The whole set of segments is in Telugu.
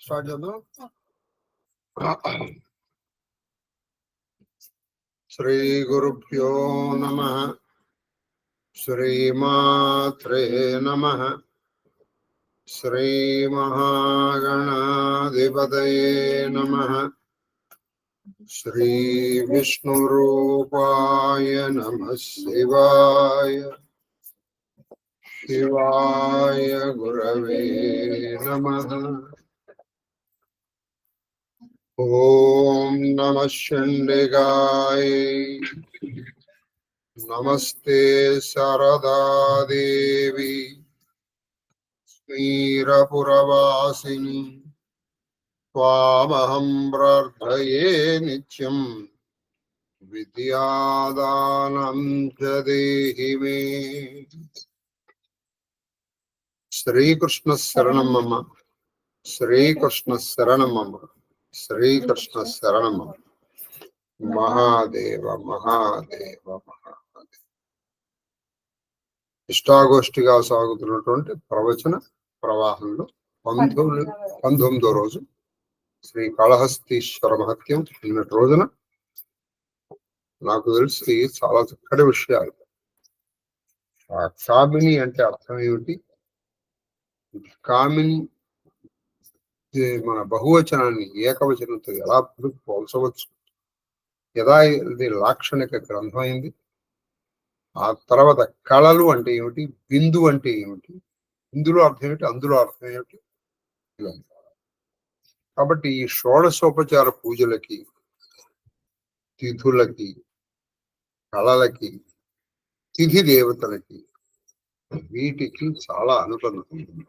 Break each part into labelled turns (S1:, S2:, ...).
S1: స్టార్ట్ చేద్దాం. శ్రీ గురుభ్యో నమః. శ్రీమాత్రే నమః. శ్రీ మహాగణాధిపతయే నమః. శ్రీ విష్ణురూపాయ నమః. శివాయ శివాయ గురవే నమః. ఓం నమః చండికాయ. నమస్తే శారదాదేవి క్షీరపురవాసిని. త్వామహం ప్రార్థయే నిత్యం. విద్యాదానం చ దేహి మే. శ్రీకృష్ణ శరణం మమ. శ్రీకృష్ణ శరణం మమ. శ్రీకృష్ణ శరణం మమ. మహాదేవ మహాదేవ మహాదేవ. ఇష్టాగోష్ఠిగా సాగుతున్నటువంటి ప్రవచన ప్రవాహంలో 19వ రోజు శ్రీ కాళహస్తీశ్వర మహత్యం నిన్నటి రోజున నాకు తెలిసి చాలా చక్కటి విషయాలు. ఆ కామిని అంటే అర్థం ఏమిటి, కామిని మన బహువచనాన్ని ఏకవచనంతో ఎలా పోల్చవచ్చు, ఎలా ఇది లాక్షణిక గ్రంథం అయింది. ఆ తర్వాత కళలు అంటే ఏమిటి, బిందు అంటే ఏమిటి, ఇందులో అర్థం ఏమిటి, అందులో అర్థం ఏమిటి. కాబట్టి ఈ షోడశోపచార పూజలకి, తిథులకి, కళలకి, తిథి దేవతలకి, వీటికి చాలా అనుబంధం ఉంది.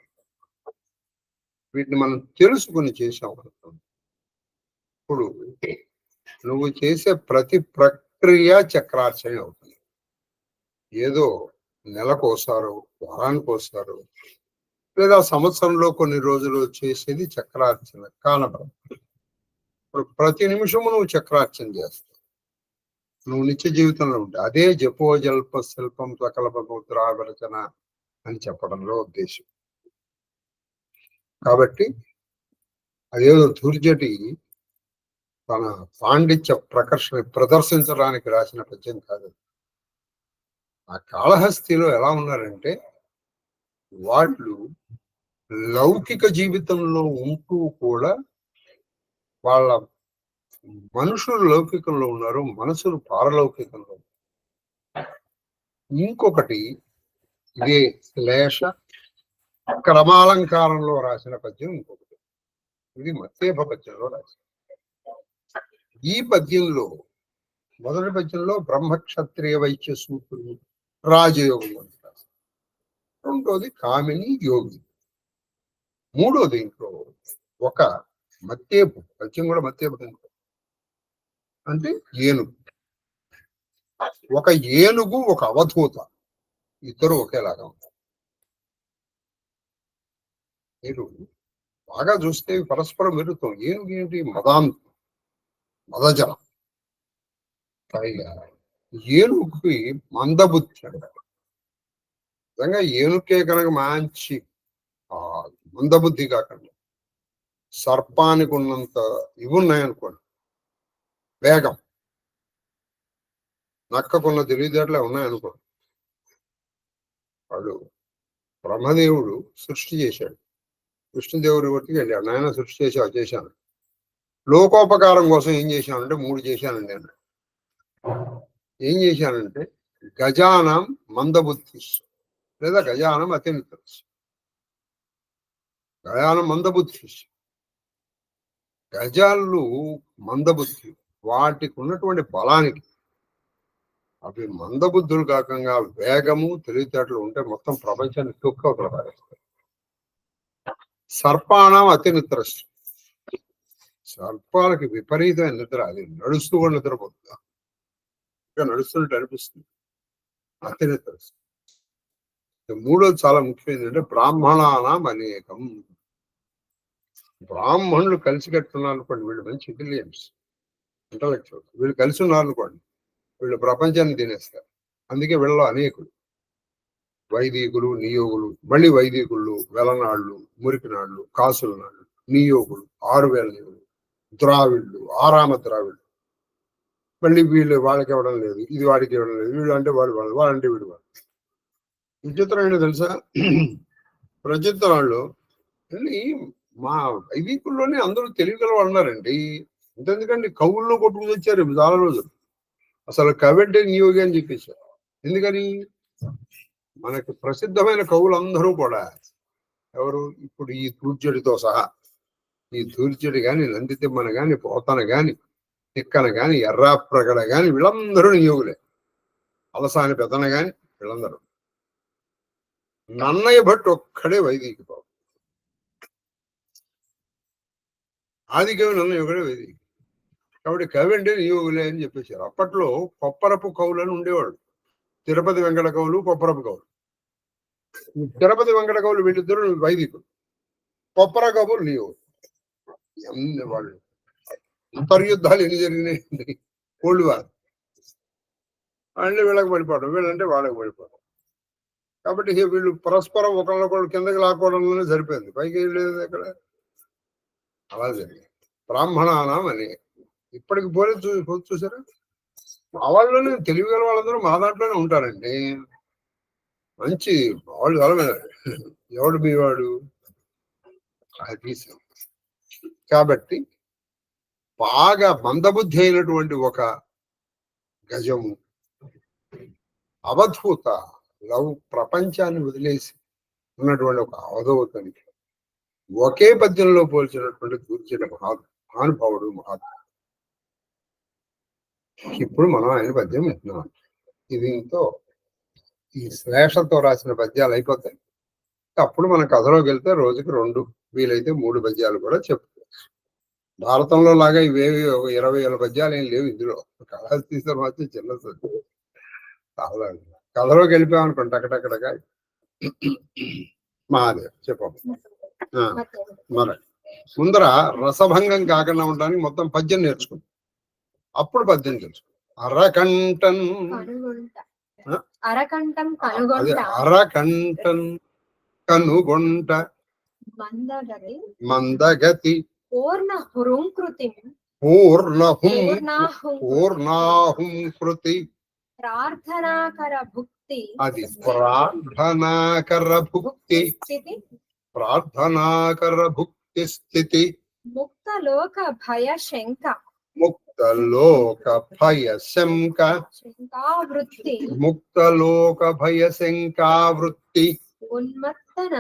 S1: వీటిని మనం తెలుసుకుని చేసాం. ఇప్పుడు నువ్వు చేసే ప్రతి ప్రక్రియ చక్రార్చన అవుతుంది. ఏదో నెలకోసారో వారానికోసారో లేదా సంవత్సరంలో కొన్ని రోజులు చేసేది చక్రార్చన కానబడదు. ఇప్పుడు ప్రతి నిమిషము నువ్వు చక్రార్చన చేస్తావు. నువ్వు నిత్య జీవితంలో ఉంటే అదే జపో జల్ప శిల్పం సకల్ప ముద్రావరచన అని చెప్పడంలో ఉద్దేశం. కాబట్టి అదేదో దుర్జటి తన పాండిత్య ప్రదర్శించడానికి రాసిన పద్యం కాదు. ఆ కాళహస్తిలో ఎలా ఉన్నారంటే, వాళ్ళు లౌకిక జీవితంలో ఉంటూ కూడా వాళ్ళ మనుషులు లౌకికంలో ఉన్నారు, మనసులు పారలౌకికంలో. ఇంకొకటి ఇదే శ్లేష క్రమాలంకారంలో రాసిన పద్యం ఇంకొకటి. ఇది మత్తేభ పద్యంలో రాసిన. ఈ పద్యంలో మొదటి పద్యంలో బ్రహ్మక్షత్రియ వైశ్య సూత్రులు రాజయోగం అని రాశారు. రెండోది కామిని యోగి. మూడోది ఇంట్లో ఒక మత్తేపు పద్యం కూడా మత్తేపు అంటే ఏనుగు. ఒక ఏనుగు ఒక అవధూత, ఇద్దరు ఒకేలాగా ఉంటారు. మీరు బాగా చూస్తే పరస్పరం విరుద్ధం. ఏనుగు ఏంటి, మదజలం. పైగా ఏనుగుకి మందబుద్ధి అంటారు. నిజంగా ఏనుకే కనుక మంచి మందబుద్ధి కాకుండా సర్పానికి ఉన్నంత ఇవి ఉన్నాయనుకోండి, వేగం, నక్కకున్న తెలివితేటలే ఉన్నాయనుకోండి. వాడు బ్రహ్మదేవుడు సృష్టి చేశాడు. కృష్ణదేవుడి వరకు వెళ్ళాడు, నాయన సృష్టి చేశాను, లోకోపకారం కోసం ఏం చేశానంటే 3 చేశానండి అన్నాడు. ఏం చేశానంటే గజానం మందబుద్ధి లేదా గజానం అతిమిత్ర. గజానం మందబుద్ధి, గజాలు మందబుద్ధి. వాటికి ఉన్నటువంటి బలానికి అవి మందబుద్ధులు కాకుండా వేగము తెలివితేటలు ఉంటే మొత్తం ప్రపంచాన్ని తొక్కవతల పారేస్తాయి. సర్పాణం అతి నిద్ర. సర్పాలకి విపరీతమైన నిద్ర, అది నడుస్తూ కూడా నిద్రపోతుందా, ఇంకా నడుస్తున్నట్టు అనిపిస్తుంది, అతి నిద్ర. మూడోది చాలా ముఖ్యమైనది అంటే బ్రాహ్మణానాం అనేకం. బ్రాహ్మణులు కలిసి కట్టున్నారు అనుకోండి, వీళ్ళు మంచి ఇంటెలిజెన్స్, ఇంటలెక్చువల్. వీళ్ళు కలిసి ఉన్నారు అనుకోండి, వీళ్ళు ప్రపంచాన్ని తినేస్తారు. అందుకే వీళ్ళలో అనేకులు. వైదికులు నియోగులు, మళ్ళీ వైదికుళ్ళు, వెలనాళ్ళు, మురికినాళ్ళు, కాసుల నాళ్ళు, నియోగులు, 6000 నియోగులు, ద్రావిళ్ళు, ఆరామ ద్రావిళ్ళు, మళ్ళీ వీళ్ళు వాళ్ళకి ఇవ్వడం లేదు, ఇది వాడికి ఇవ్వడం లేదు, వీళ్ళు అంటే వాడు వాళ్ళు, వాళ్ళంటే వీడు వాళ్ళు. విచిత్రం ఏంటో తెలుసా, ప్రచిత్రాళ్ళు మళ్ళీ మా వైదికుల్లోనే అందరూ తెలివిగల వాళ్ళు ఉన్నారండి. ఇంతెందుకండి కవుల్లో కొట్టుకు తెచ్చారు చాలా రోజులు. అసలు కవి అంటే నియోగి అని చెప్పేశారు. ఎందుకని మనకి ప్రసిద్ధమైన కవులందరూ కూడా ఎవరు, ఇప్పుడు ఈ తూర్చడితో సహా, ఈ తూర్చడి గాని, నందితిమ్మన గాని, పోతన గాని, తిక్కన గాని, ఎర్రాప్రగడ గాని, వీళ్ళందరూ నియోగులే. అలసాని పెద్దన గాని వీళ్ళందరూ. నన్నయ్య భట్ ఒక్కడే వైదిక బాబు. ఆదికవి నన్నయ్య ఒక్కడే వైదిక. కాబట్టి కవి అంటే నియోగులే అని చెప్పేశారు. అప్పట్లో కొప్పరపు కవులని ఉండేవాడు. తిరుపతి వెంకట కవులు, కొప్పరపు కవులు. తిరుపతి వెంకట కవులు వీళ్ళిద్దరు వైదికులు, కొప్పర కవులు నియోగులు. వాళ్ళు అంతర్యుద్ధాలు ఎన్ని జరిగినాయండి. కోల్డ్ వార్ అంటే వీళ్ళకి పడిపోవడం, వీళ్ళంటే వాళ్ళకి పడిపోవడం. కాబట్టి వీళ్ళు పరస్పరం ఒకళ్ళొకళ్ళు కిందకి లాక్కోవడంలోనే సరిపోయింది, పైకి లేదు ఎక్కడ. అలా జరిగింది. బ్రాహ్మణానం అని ఇప్పటికి పోలే చూసారా, మా వాళ్ళలోనే తెలివిగల వాళ్ళందరూ మా దాంట్లోనే ఉంటారండి. మంచి వాళ్ళు వాళ్ళ ఎవడు మీ వాడు అది. కాబట్టి బాగా మందబుద్ధి అయినటువంటి ఒక గజము, అవధూత లవ్ ప్రపంచాన్ని వదిలేసి ఉన్నటువంటి ఒక అవధూతని ఒకే పద్యంలో పోల్చినటువంటి కూర్చిన మహానుభావుడు మహాత్ముడు. ఇప్పుడు మనం ఆయన పద్యం వింటున్నాం. దీంతో ఈ శ్లేషతో రాసిన పద్యాలు అయిపోతాయి. అప్పుడు మన కథలోకి వెళ్తే రోజుకి 2 వీలైతే 3 పద్యాలు కూడా చెప్పుకోవచ్చు. భారతంలో లాగా ఇవేవి 20,000 పద్యాలు ఏం లేవు ఇందులో. కళ తీసే మాత్రం చిన్న చాలా కథలోకి వెళ్ళిపోయామనుకోండి టకటకటగా. మహాదేవ్ చెప్పండి. మరి ముందర రసభంగం కాకుండా ఉండడానికి మొత్తం పద్యం నేర్చుకుంటాం, అప్పుడు పద్యం తెలుసు. అరకంఠం కనుగొంట మందగతి పూర్ణాహుం కృతి
S2: ప్రార్థనాకర భుక్తి.
S1: అది ప్రార్థనాకర భుక్తి, ప్రార్థనాకర భుక్తి స్థితి.
S2: ముక్తలోక భయ శంక,
S1: ముక్తలోక భయ శంక
S2: శంకావృత్తి,
S1: ముక్తలోక భయ శంకావృత్తి.
S2: ఉన్మత్తన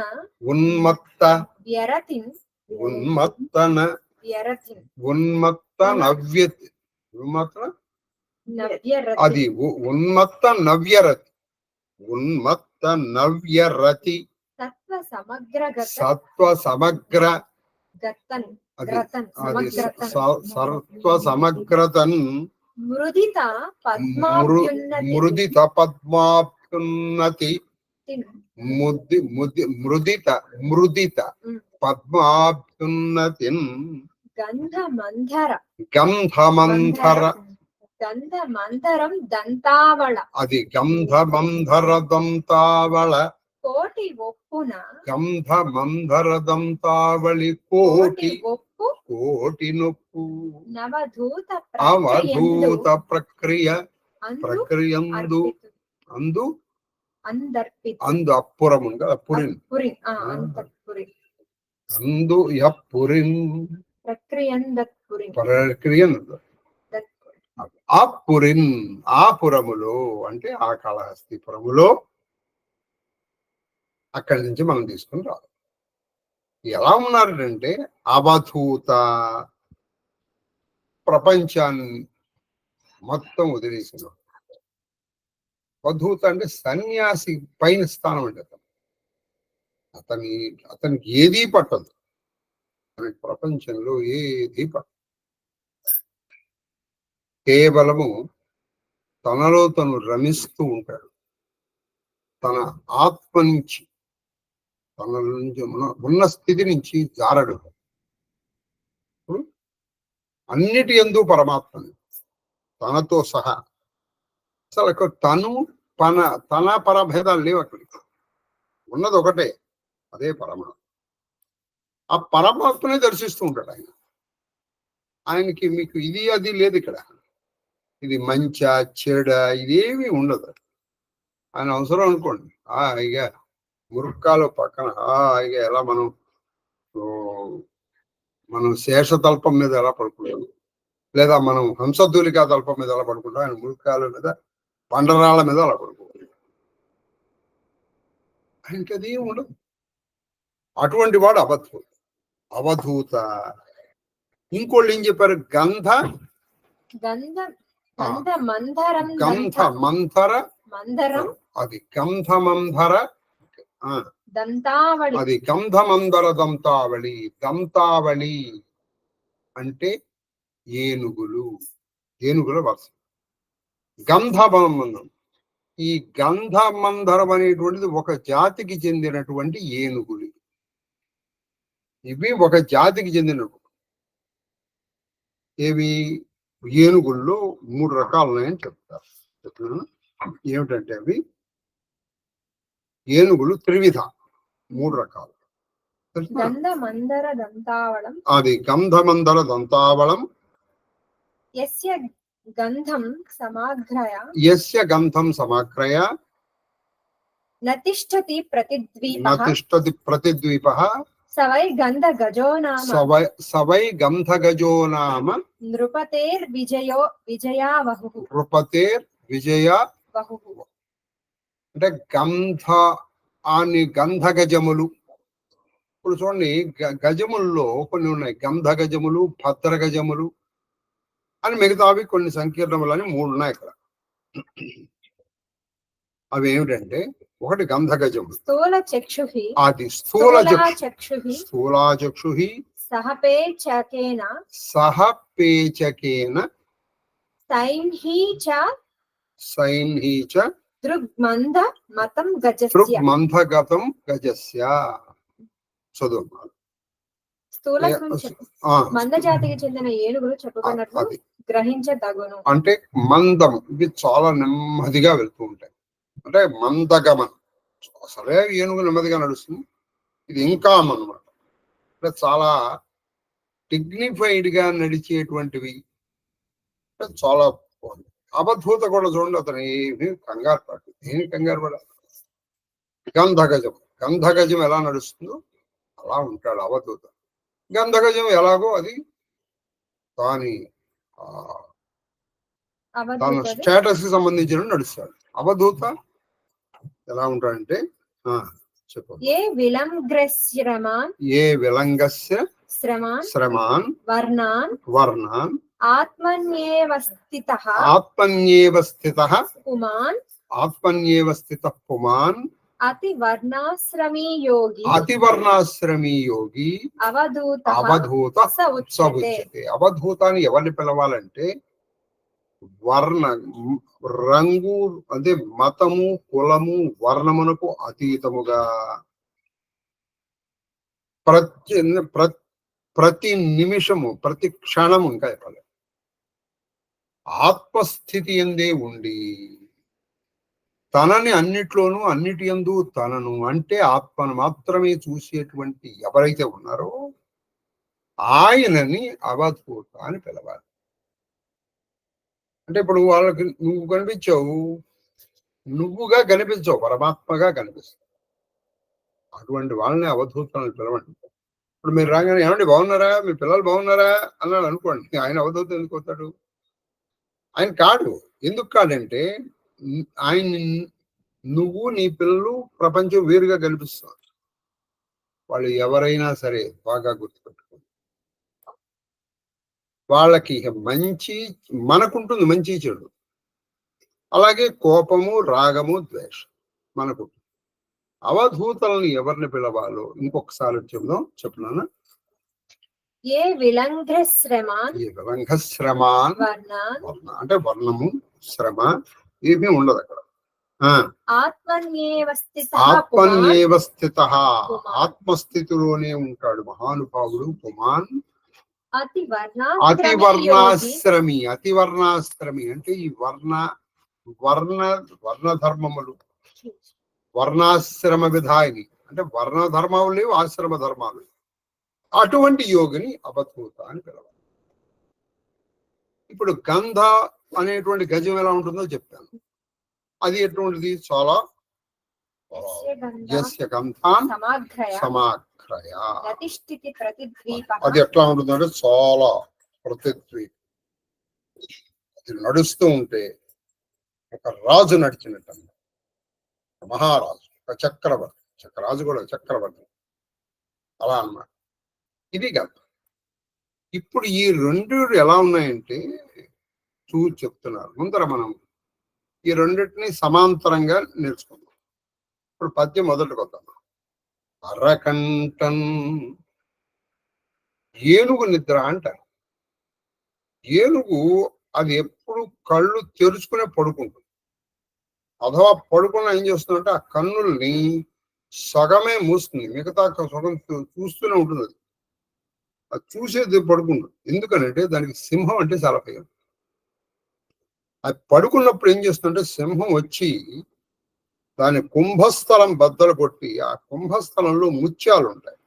S1: ఉన్మత్త
S2: వ్యరతిన్,
S1: ఉన్మత్తన
S2: వ్యరతిన్,
S1: ఉన్మత్త నవ్యతి, ఉన్మత్త
S2: నవ్యరతి.
S1: అది ఉన్మత్త నవ్యరతి, ఉన్మత్త నవ్యరతి.
S2: సత్వ సమగ్ర
S1: సత్వ సమగ్ర
S2: గతన్,
S1: అది సత్వ సమగ్రతన్.
S2: మృదిత పద్మాభ్యున్నతి,
S1: మృదిత పద్మాభ్యున్నతి, మృదిత మృదిత పద్మాభ్యున్నతిన్.
S2: గంధమంధర
S1: గంధమంధర,
S2: గంధమంధరం దంతావళ,
S1: అది గంధమంధర దంతావళ.
S2: కోటి ఒప్పున
S1: గంధమంధర దంతావళి కోటి
S2: ఒప్పు,
S1: కోటి నొప్పు.
S2: నవధూత
S1: అవధూత ప్రక్రియ, ప్రక్రియందు అందు అందు అప్పురము పురిన్, అందు యపురిన్ ప్రక్రియ అప్పురిన్. ఆ పురములో అంటే ఆ కాళహస్తిపురములో, అక్కడి నుంచి మనం తీసుకుని రావాలి. ఎలా ఉన్నారంటే అవధూత, ప్రపంచాన్ని మొత్తం వదిలేసిన అవధూత అంటే సన్యాసి పైన స్థానం అంటే అతనికి ఏదీ పట్టదు, ప్రపంచంలో ఏదీ పట్టదు. కేవలము తనలో తను రమిస్తూ ఉంటాడు. తన ఆత్మ నుంచి, తన నుంచి ఉన్న స్థితి నుంచి జారడు. అన్నిటి యందు పరమాత్మని తనతో సహా. అసలు తను తన పరభేదాలు లేవు అక్కడికి. ఉన్నది ఒకటే, అదే పరమాత్మ. ఆ పరమాత్మనే దర్శిస్తూ ఉంటాడు ఆయన. ఆయనకి మీకు ఇది అది లేదు ఇక్కడ. ఇది మంచ చెడ ఇదేమీ ఉండదు. ఆయన అవసరం అనుకోండి ఇక మురుక్కాలు పక్కన ఇక ఎలా మనం శేషతల్పం మీద ఎలా పడుకుంటాం, లేదా మనం హంసధూలికా తల్పం మీద ఎలా పడుకుంటాం, ఆయన మురుక్కాల మీద బండరాళ్ళ మీద అలా పడుకుంటాం. ఆయనకి అది ఉండదు. అటువంటి వాడు అవధూత. ఇంకోళ్ళు ఏం చెప్పారు? గంధ మంధర, అది గంధమంధర, అది గంధమందర దంతావళి. దంతావళి అంటే ఏనుగుల వరుస. గంధమందరం, ఈ గంధమందరం అనేటువంటిది ఒక జాతికి చెందినటువంటి ఏనుగులు. ఇవి ఒక జాతికి చెందినటువంటి ఏవి ఏనుగుల్లో 3 రకాలు ఉన్నాయని చెప్తారు. ఏమిటంటే అవి ఏనుగులు త్రివిధ, 3 రకాలు. అది గంధమందర దంతావళం.
S2: యస్య గంధం సమాగ్రయ నతిష్టతి
S1: ప్రతిద్వీపః
S2: సవై
S1: గంధగజో నామ నృపతేర్విజయావహుః. అంటే గంధగజములు. ఇప్పుడు చూడండి, గజముల్లో కొన్ని ఉన్నాయి. గంధగజములు, భద్రగజములు అని మిగతావి కొన్ని సంకీర్ణములని 3 ఉన్నాయి ఇక్కడ. అవి ఏమిటంటే, ఒకటి గంధగజము, అది స్థూలాచక్షుః
S2: సహపేచకేన
S1: సైన్హీ చ
S2: దృగ్మంధగతం
S1: గజస్య. చదువు.
S2: మందజాతికి చెందిన ఏనుగులు చెప్పబడినట్లు గ్రహించదగును.
S1: అంటే మందం, ఇవి చాలా నెమ్మదిగా వెళ్తూ ఉంటాయి. అంటే మందగమన్. అసలే ఏనుగు నెమ్మదిగా నడుస్తుంది, ఇది ఇంకా అన్నమాట. అంటే చాలా డిగ్నిఫైడ్ గా నడిచేటువంటివి. చాలా అవధూత కూడా చూడండి, అతను ఏమి కంగారు పడదు. ఏమి కంగారు పడాలి. గంధగజం ఎలా నడుస్తుందో అలా ఉంటాడు అవధూత. గంధగజం ఎలాగో అది దాని స్టేటస్ కి సంబంధించిన నడుస్తాడు. అవధూత ఎలా ఉంటాడంటే చెప్పు.
S2: ఏ
S1: విలంగస్య శ్రమాన్ వర్ణాన్
S2: ఆత్మన్యేవ
S1: స్థితః పుమాన్
S2: అతివర్ణాశ్రమీ యోగి అవధూత స ఉచ్యతే.
S1: అవధూతాన్ని ఎవరిని పిలవాలంటే, రంగు అదే మతము, కులము, వర్ణమునకు అతీతముగా ప్రతి నిమిషము, ప్రతి క్షణము, ఇంకా చెప్పాలి, ఆత్మస్థితి ఎందే ఉండి తనని అన్నిట్లోనూ అన్నిటి యందు తనను అంటే ఆత్మను మాత్రమే చూసేటువంటి ఎవరైతే ఉన్నారో ఆయనని అవధూత అని పిలవాలి. అంటే ఇప్పుడు వాళ్ళకి నువ్వు కనిపించావు, నువ్వుగా కనిపించవు, పరమాత్మగా కనిపిస్తావు. అటువంటి వాళ్ళని అవధూతాన్ని పిలవండి. ఇప్పుడు మీరు రాగానే ఏమండి బాగున్నారా, మీ పిల్లలు బాగున్నారా అన్నాడు అనుకోండి, ఆయన అవధూత ఎందుకు అవుతాడు? ఆయన కాడు. ఎందుకు కాడంటే, ఆయన నువ్వు నీ పిల్లలు ప్రపంచం వేరుగా కనిపిస్తారు. వాళ్ళు ఎవరైనా సరే బాగా గుర్తుపెట్టుకోండి. వాళ్ళకి మంచి, మనకుంటుంది మంచి చెడు, అలాగే కోపము, రాగము, ద్వేషం మనకుంటుంది. అవధూతలను ఎవరిని పిలవాలో ఇంకొకసారి చెప్తున్నాను.
S2: ఏ విలంఘశ్రమాన్
S1: అంటే వర్ణము, శ్రమ ఏమీ ఉండదు అక్కడ.
S2: ఆత్మన్యేవ
S1: స్థితః, ఆత్మస్థితిలోనే ఉంటాడు మహానుభావుడు. పుమాన్ అతివర్ణాశ్రమి. అతివర్ణాశ్రమి అంటే ఈ వర్ణ ధర్మములు, వర్ణాశ్రమ విధాయిని, అంటే వర్ణ ధర్మాలు లేవు, ఆశ్రమ ధర్మాలు లేవు. అటువంటి యోగిని అవధూత అని పిలవాలి. ఇప్పుడు గంధ అనేటువంటి గజం ఎలా ఉంటుందో చెప్పాను. అది ఎటువంటిది? చాలా యస్య గంధాన్ సమాగ్రయ. అది ఎట్లా ఉంటుందంటే చాలా ప్రతిద్వీప్. అది నడుస్తూ ఉంటే ఒక రాజు నడిచినట్టు, మహారాజు, ఒక చక్రవర్తి, రాజు కూడా చక్రవర్తి, అలా అన్నమాట. ఇది గంధం. ఇప్పుడు ఈ రెండు ఎలా ఉన్నాయంటే చెప్తున్నారు. ముందర మనం ఈ రెండింటిని సమాంతరంగా నేర్చుకుందాం. ఇప్పుడు పద్యం మొదటికి వద్దాం. అరకంఠన్ ఏనుగు నిద్ర అంటారు. ఏనుగు అది ఎప్పుడు కళ్ళు తెరుచుకునే పడుకుంటుంది. అథవా పడుకున్న ఏం చేస్తుందంటే ఆ కన్నుల్ని సగమే మూస్తుంది, మిగతా సగం చూస్తూనే ఉంటుంది. అది చూసేది పడుకుంటుంది. ఎందుకనంటే దానికి సింహం అంటే చాలా భయం. అది పడుకున్నప్పుడు ఏం చేస్తుందంటే సింహం వచ్చి దాని కుంభస్థలం బద్దలు కొట్టి ఆ కుంభస్థలంలో ముత్యాలు ఉంటాయి.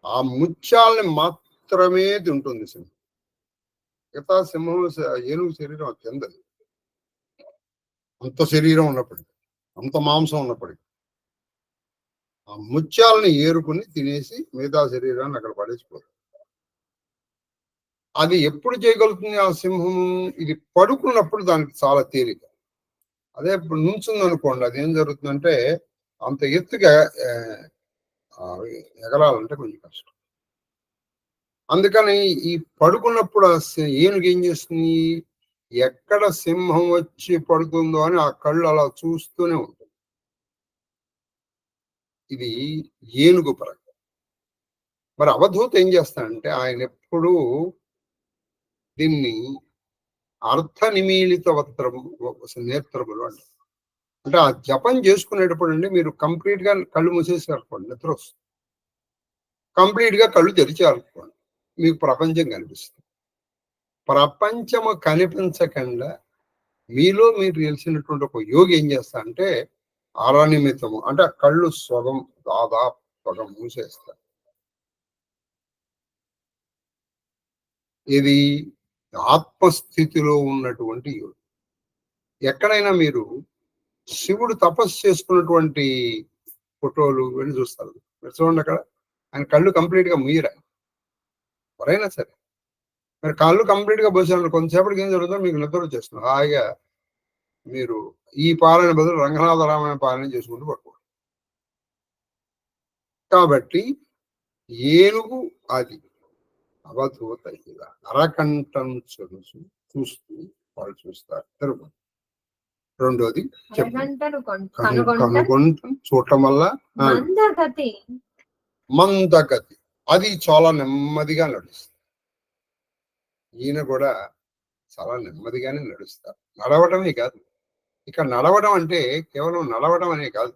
S1: ఆ ముత్యాలని మాత్రమే తింటుంది సింహం. మిగతా సింహం ఏనుగు శరీరం చెందదు. అంత శరీరం ఉన్నప్పటికీ, అంత మాంసం ఉన్నప్పటికీ ఆ ముత్యాలని ఏరుకుని తినేసి మిగతా శరీరాన్ని అక్కడ పడేసిపోతుంది. అది ఎప్పుడు చేయగలుగుతుంది ఆ సింహం? ఇది పడుకున్నప్పుడు దానికి చాలా తేలిక. అదే ఇప్పుడు నుంచుంది అనుకోండి, అది ఏం జరుగుతుందంటే అంత ఎత్తుగా ఎగరాలంటే కొంచెం కష్టం. అందుకని ఈ పడుకున్నప్పుడు ఏనుగు ఏం చేస్తుంది? ఎక్కడ సింహం వచ్చి పడుతుందో అని ఆ కళ్ళు అలా చూస్తూనే ఉంటుంది. ఇది ఏనుగు పరంగా. మరి అవధూత ఏం చేస్తాడంటే ఆయన ఎప్పుడూ దీన్ని అర్థ నిమీలిత నేత్రములు అంటారు. అంటే ఆ జపం చేసుకునేటప్పుడు అండి మీరు కంప్లీట్ గా కళ్ళు మూసేసారనుకోండి, నిద్ర వస్తుంది. కంప్లీట్ గా కళ్ళు తెరిచారనుకోండి, మీకు ప్రపంచం కనిపిస్తుంది. ప్రపంచము కనిపించకుండా మీలో మీరు తెలిసినటువంటి ఒక యోగి ఏం చేస్తా అంటే అరనిమితము, అంటే ఆ కళ్ళు దాదాపు సగం మూసేస్తారు. ఇది ఆత్మస్థితిలో ఉన్నటువంటి యోగి. ఎక్కడైనా మీరు శివుడు తపస్సు చేసుకున్నటువంటి ఫోటోలు వెళ్ళి చూస్తారు. మీరు చూడండి, అక్కడ ఆయన కళ్ళు కంప్లీట్ గా ముయ్యరా. ఎవరైనా సరే మీరు కళ్ళు కంప్లీట్ గా పోసారు, కొంతసేపటికి ఏం జరుగుతుందో మీకు నిద్ర వచ్చేస్తుంది. హాయిగా మీరు ఈ పాలన బదులు రంగనాథ రామాయణ పాలన చేసుకుంటూ పడుకోండి. కాబట్టి ఏనుగు అది అవధూత ఇలా అరకంఠం చూస్తూ వాళ్ళు చూస్తారు. తిరుగు రెండోది కనుగొంటం చూడటం వల్ల మందగతి, అది చాలా నెమ్మదిగా నడుస్తుంది. ఈయన కూడా చాలా నెమ్మదిగానే నడుస్తారు. నడవడమే కాదు, ఇక్కడ నడవడం అంటే కేవలం నడవడం అనే కాదు,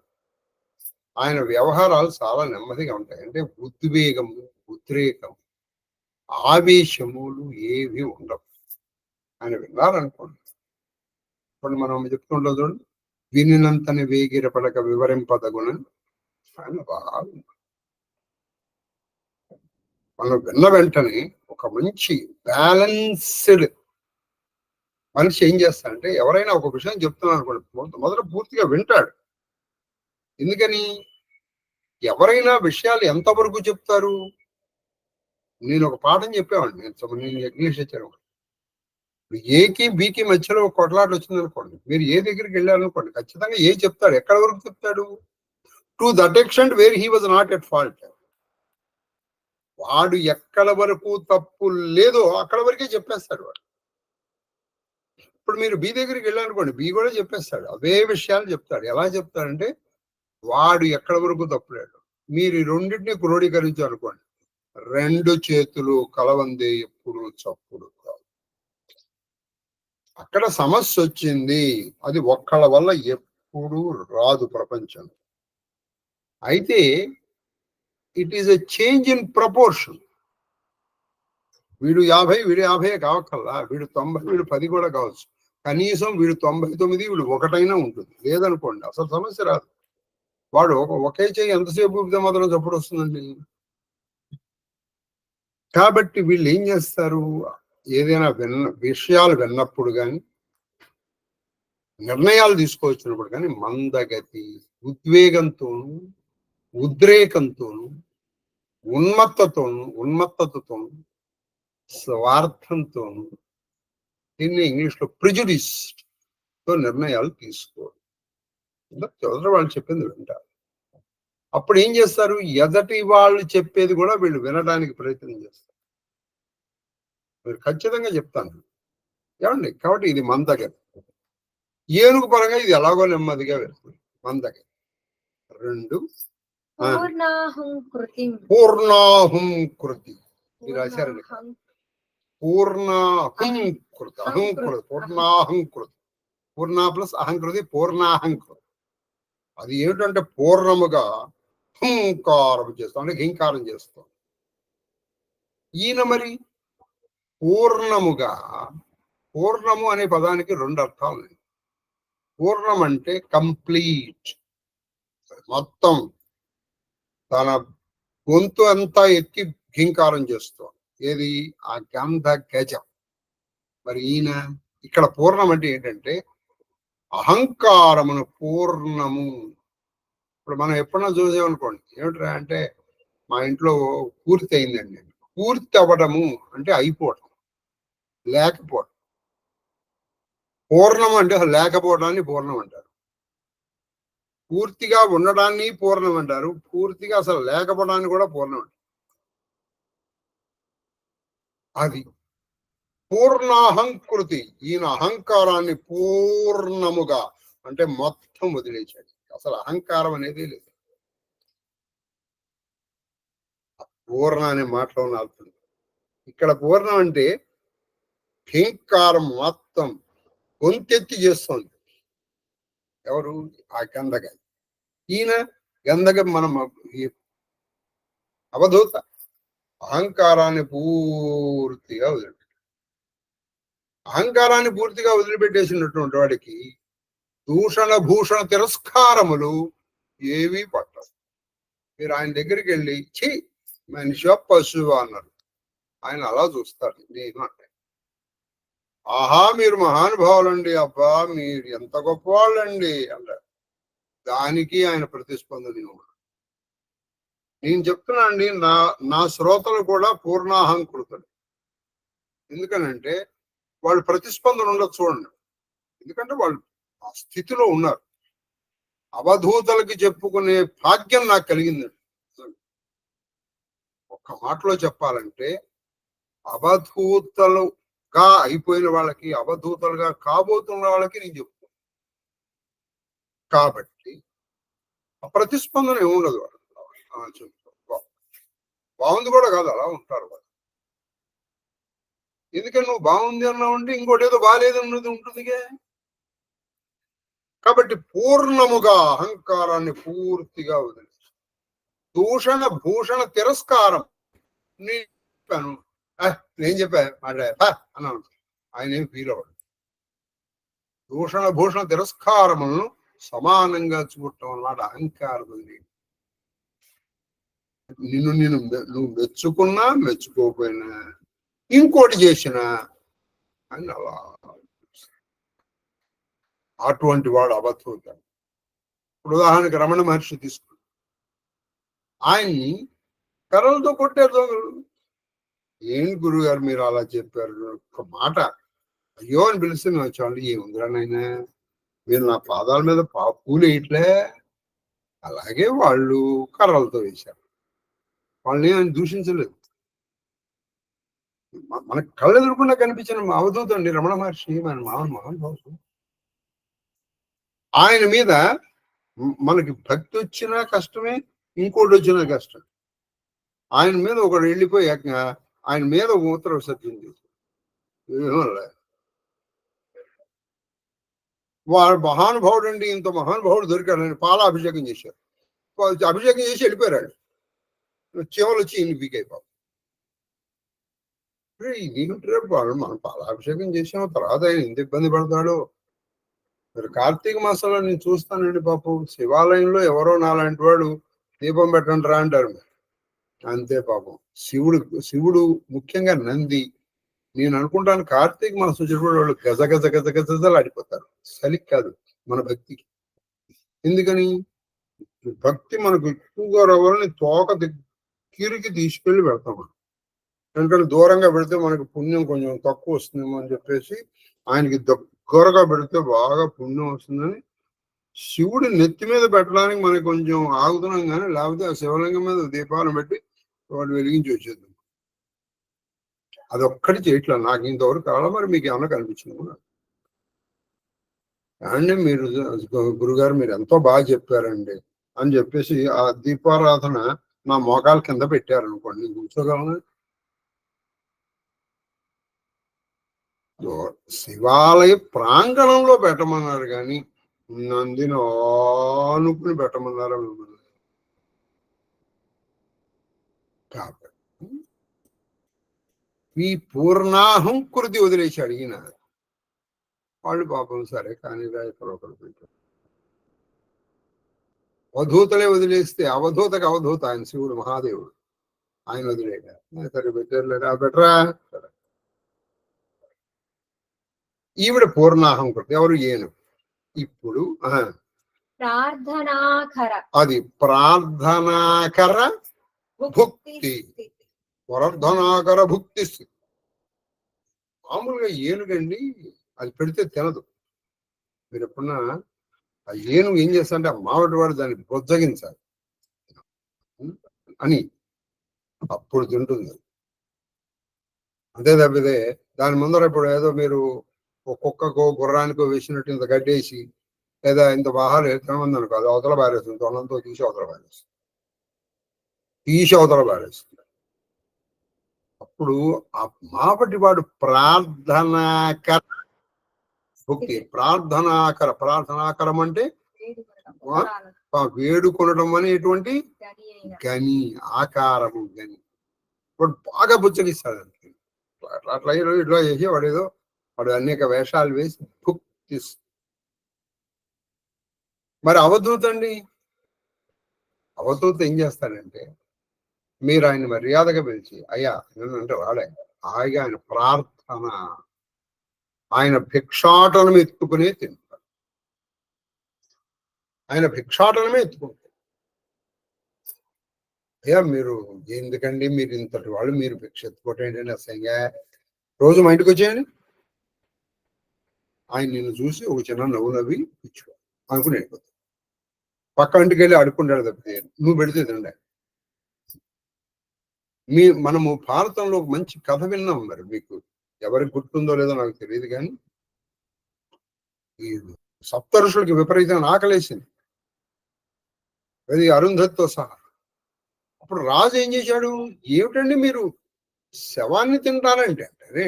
S1: ఆయన వ్యవహారాలు చాలా నెమ్మదిగా ఉంటాయి. అంటే ఉద్వేగము, ఉద్రేకం, ఆవేశములు ఏవి ఉండవు. ఆయన విన్నారనుకోండి, ఇప్పుడు మనం చెప్తుంటాం చూడండి, వినినంతని వేగిర పడక వివరింపదగునని ఆయన బాగా మనం విన్న వెంటనే ఒక మంచి బ్యాలెన్స్డ్ మనిషి ఏం చేస్తాడంటే ఎవరైనా ఒక విషయం చెప్తున్నాను అనుకోండి, మొదట పూర్తిగా వింటాడు. ఎందుకని? ఎవరైనా విషయాలు ఎంతవరకు చెప్తారు? నేను ఒక పాఠం చెప్పేవాడిని, నేను ఇంగ్లీష్ వచ్చాను. ఏకి బీకి మధ్యలో ఒక కొట్లాట్లు వచ్చింది అనుకోండి, మీరు ఏ దగ్గరికి వెళ్ళారనుకోండి, ఖచ్చితంగా ఏ చెప్తాడు, ఎక్కడ వరకు చెప్తాడు? To that extent where he was not at fault. వాడు ఎక్కడ వరకు తప్పు లేదో అక్కడ వరకే చెప్పేస్తాడు వాడు. ఇప్పుడు మీరు బి దగ్గరికి వెళ్ళాలనుకోండి, బి కూడా చెప్పేస్తాడు, అవే విషయాలు చెప్తాడు. ఎలా చెప్తాడంటే వాడు ఎక్కడ వరకు తప్పులేడు. మీరు ఈ రెండింటిని క్రోడీకరించాలనుకోండి, రెండు చేతులు కలవందే ఎప్పుడు చప్పుడు కాదు. అక్కడ సమస్య వచ్చింది, అది ఒక్కళ్ళ వల్ల ఎప్పుడు రాదు ప్రపంచం. అయితే it is a change in proportion. వీడు 50, వీడు 50 కావక్కల్లా, వీడు 90, వీడు 10 కూడా కావచ్చు. కనీసం వీడు 99, వీడు 1 ఉంటుంది. లేదనుకోండి అసలు సమస్య రాదు. వాడు ఒకే చెయ్యి ఎంతసేపు ఊపితే మాత్రం చప్పుడు వస్తుందండి. కాబట్టి వీళ్ళు ఏం చేస్తారు, ఏదైనా విషయాలు విన్నప్పుడు కానీ నిర్ణయాలు తీసుకోవచ్చినప్పుడు కానీ మందగతి, ఉద్వేగంతోనూ ఉద్రేకంతోనూ ఉన్మత్తతోనూ స్వార్థంతోనూ దీన్ని ఇంగ్లీష్లో ప్రిజుడిస్ తో నిర్ణయాలు తీసుకోరు. చదువు వాళ్ళు చెప్పింది వింటారు. అప్పుడు ఏం చేస్తారు, ఎదటి వాళ్ళు చెప్పేది కూడా వీళ్ళు వినడానికి ప్రయత్నం చేస్తారు. మీరు ఖచ్చితంగా చెప్తాను ఏమండి. కాబట్టి ఇది మందగతి. ఏనుగు పరంగా ఇది ఎలాగో నెమ్మదిగా వెళ్తుంది. మందగతి. 2 పూర్ణాహంకృతి. మీరు రాశారండి. పూర్ణాహంకృతి. పూర్ణ ప్లస్ అహంకృతి పూర్ణాహంకృతి. అది ఏమిటంటే పూర్ణముగా హంకారం చేస్తాం, అంటే హింకారం చేస్తాం. ఈయన మరి పూర్ణము అనే పదానికి 2 అర్థాలు ఉన్నాయి. పూర్ణం అంటే కంప్లీట్, మొత్తం తన గొంతు అంతా ఎత్తి ఘీంకారం చేస్తాం. ఏది ఆ గంధ గజం. మరి ఈయన ఇక్కడ పూర్ణం అంటే ఏంటంటే అహంకారమును పూర్ణము. ఇప్పుడు మనం ఎప్పుడన్నా చూసామనుకోండి, ఏమిట్రా అంటే మా ఇంట్లో పూర్తి అయిందండి. పూర్తి అవ్వడము అంటే అయిపోవడం, లేకపోవడం. పూర్ణం అంటే అసలు లేకపోవడాన్ని పూర్ణం అంటారు. పూర్తిగా ఉండడాన్ని పూర్ణం అంటారు. పూర్తిగా అసలు లేకపోవడాన్ని కూడా పూర్ణం అంటారు. అది పూర్ణాహంకృతి. ఈయన అహంకారాన్ని పూర్ణముగా అంటే మొత్తం వదిలేశాడు. అసలు అహంకారం అనేది లేదు. పూర్ణ అనే మాటలో ఉన్న అర్థం. ఇక్కడ పూర్ణం అంటే హింకారం మొత్తం గొంతెత్తి చేస్తోంది. ఎవరు? ఆ గంధగ. ఈయన గంధగ మనం అవధూత. అహంకారాన్ని పూర్తిగా వదిలిపెట్టేసినటువంటి వాడికి దూషణ భూషణ తిరస్కారములు ఏవీ పట్టవు. మీరు ఆయన దగ్గరికి వెళ్ళి ఛీ మనిషి పశువు అన్నారు, ఆయన అలా చూస్తారు. నేను అంటే ఆహా మీరు మహానుభావులండి, అబ్బా మీరు ఎంత గొప్పవాళ్ళండి అన్నారు. దానికి ఆయన ప్రతిస్పందన. నేను చెప్తున్నా అండి, నా శ్రోతలు కూడా పూర్ణాహంకృతులు. ఎందుకనంటే వాళ్ళు ప్రతిస్పందన ఉండదు. చూడండి, ఎందుకంటే వాళ్ళు ఆ స్థితిలో ఉన్నారు. అవధూతలకి చెప్పుకునే భాగ్యం నాకు కలిగిందండి. ఒక్క మాటలో చెప్పాలంటే అవధూతలుగా అయిపోయిన వాళ్ళకి, అవధూతలుగా కాబోతున్న వాళ్ళకి నేను చెప్తాను. కాబట్టి ఆ ప్రతిస్పందన ఏముండదు. బాగుంది కూడా కాదు, అలా ఉంటారు వాళ్ళు. ఎందుకని నువ్వు బాగుంది అన్నావు అంటే ఇంకోటి ఏదో బాగాలేదు అన్నది ఉంటుందిగా. కాబట్టి పూర్ణముగా అహంకారాన్ని పూర్తిగా వదిలి దూషణ భూషణ తిరస్కారం. నేను చెప్పా మాట్లాడా అన్నాను, ఆయన ఏం ఫీల్ అవ్వడు. దూషణ భూషణ తిరస్కారములను సమానంగా చూడటం అన్నమాట అహంకారం. నువ్వు మెచ్చుకున్నా మెచ్చుకోకపోయినా ఇంకోటి చేసినా అని అలా. అటువంటి వాడు అవధూత. ఇప్పుడు ఉదాహరణకి రమణ మహర్షి తీసుకున్నాడు, ఆయన్ని కర్రలతో కొట్టారు. ఏం గురువు గారు మీరు అలా చెప్పారు, ఒక మాట అయ్యో అని పిలిస్తే మేము వచ్చేవాళ్ళు. ఏముందిరా నాయనా, మీరు నా పాదాల మీద పూలు వేయట్లే. అలాగే వాళ్ళు కర్రలతో వేశారు. వాళ్ళని ఆయన దూషించలేదు. మన కళ్ళు ఎదురుకుండా కనిపించిన అవధూత అండి రమణ మహర్షి. మన మహానుభావుడు. ఆయన మీద మనకి భక్తి వచ్చినా కష్టమే, ఇంకోటి వచ్చినా కష్టం. ఆయన మీద ఒకడు వెళ్ళిపోయి ఆయన మీద మూత్ర విసర్జన చేశారు. వాడు మహానుభావుడు అండి, ఇంత మహానుభావుడు దొరికాడని పాలాభిషేకం చేశారు. అభిషేకం చేసి వెళ్ళిపోయాడు. చెవులు వచ్చి ఇన్ని పీకైపోయి ఇదేంటారు, వాడు మనం పాలాభిషేకం చేసాం, తర్వాత ఆయన ఎంత ఇబ్బంది పడతాడు. మరి కార్తీక మాసంలో నేను చూస్తానండి పాపం శివాలయంలో ఎవరో నాలాంటి వాడు దీపం పెట్టండి రా అంటారు. అంతే పాపం. శివుడు ముఖ్యంగా నంది. నేను అనుకుంటాను కార్తీక మాసం వచ్చినప్పుడు వాళ్ళు గజ గజ గజ గజలు ఆడిపోతారు. సలిక్ కాదు మన భక్తికి. ఎందుకని భక్తి మనకు ఎక్కువగా రావాలని తోక దగ్గరికి తీసుకెళ్లి పెడతాం. ఎందుకంటే దూరంగా పెడితే మనకి పుణ్యం కొంచెం తక్కువ వస్తుందేమో అని చెప్పేసి ఆయనకి దగ్గరగా పెడితే బాగా పుణ్యం వస్తుందని శివుడి నెత్తి మీద పెట్టడానికి మనకి కొంచెం ఆగుతున్నాం కానీ లేకపోతే ఆ శివలింగం మీద దీపాలను పెట్టి వాడు వెలిగించి వచ్చేద్దాం. అది ఒక్కటి చేయట్లా నాకు ఇంతవరకు కావాలా. మరి మీకు ఏమన్నా కనిపించింది అండి? మీరు గురుగారు మీరు ఎంతో బాగా చెప్పారండి అని చెప్పేసి ఆ దీపారాధన నా మోకాల కింద పెట్టారనుకోండి, కూర్చోగలను. శివాలయ ప్రాంగణంలో పెట్టమన్నారు కానీ నందిని ఆనుకుని పెట్టమన్నారు మిమ్మల్ని. కాబట్టి ఈ పూర్ణాహంకృతి వదిలేసి అడిగిన వాళ్ళు పాపం సరే కానీ ఒకరు పెట్టారు. అవధూతలే వదిలేస్తే అవధూతకు అవధూత ఆయన శివుడు మహాదేవుడు, ఆయన వదిలేట సరే పెట్టారు. ఆ బెటరా ఈవిడ పూర్ణాహంకృతి ఎవరు? ఏను. ఇప్పుడు అది ప్రార్థనాకర భుక్తి, ప్రార్థనాకర భుక్తి స్థితి. మామూలుగా ఏనుగండి అది పెడితే తినదు. మీరు ఎప్పుడన్నా ఆ ఏనుగు ఏం చేస్తారంటే ఆ మామిడి వాడు దాన్ని బొజ్జగించాలి అని, అప్పుడు తింటుంది. అంతే తప్పితే దాని ముందర ఇప్పుడు ఏదో మీరు కుక్కకో గుర్రానికో వేసినట్టు ఇంత గడ్డేసి లేదా ఇంత బాహాలు తినమంది అనుకో, అది అవతల బారేస్తుంది. తొండంతో తీసి అవతల బారేస్తుంది. అప్పుడు ఆ మాపటి వాడు ప్రార్థనాకర భక్తి. ప్రార్థనాకరం అంటే వేడుకొనడం అనేటువంటి గని, ఆకారము గని. వాడు బాగా బుచ్చగిస్తాడు. అట్లా ఇట్లా చేసి వాడేదో వాడు అనేక వేషాలు వేసి భుక్తి. మరి అవధూత అండి, అవధూత ఏం చేస్తాడంటే మీరు ఆయన మర్యాదగా పిలిచి అయ్యా అంటే వాడే హాయిగా ఆయన ప్రార్థన, ఆయన భిక్షాటనం ఎత్తుకునే తింటాడు. ఆయన భిక్షాటనమే ఎత్తుకుంటాడు. అయ్యా మీరు ఎందుకండి మీరు ఇంతటి వాళ్ళు మీరు భిక్ష ఎత్తుకోవటం ఏంటంటే అసహ్యంగా, రోజు మా ఇంటికి వచ్చేయండి. ఆయన నిన్ను చూసి ఒక చిన్న నవ్వు నవ్వి ఇచ్చు అనుకుని వెళ్ళిపోతాడు. పక్క ఇంటికి వెళ్ళి అడుక్కుంటాడు తప్పితే నువ్వు పెడితే తిండే. మనము భారతంలో ఒక మంచి కథ విన్నాం. మరి మీకు ఎవరికి గుర్తుందో లేదో నాకు తెలియదు కానీ ఈ సప్త ఋషులకి విపరీతంగా ఆకలేసింది, అది అరుంధతితో సహా. అప్పుడు రాజు ఏం చేశాడు? ఏమిటండి మీరు శవాన్ని తింటారంటే అంటే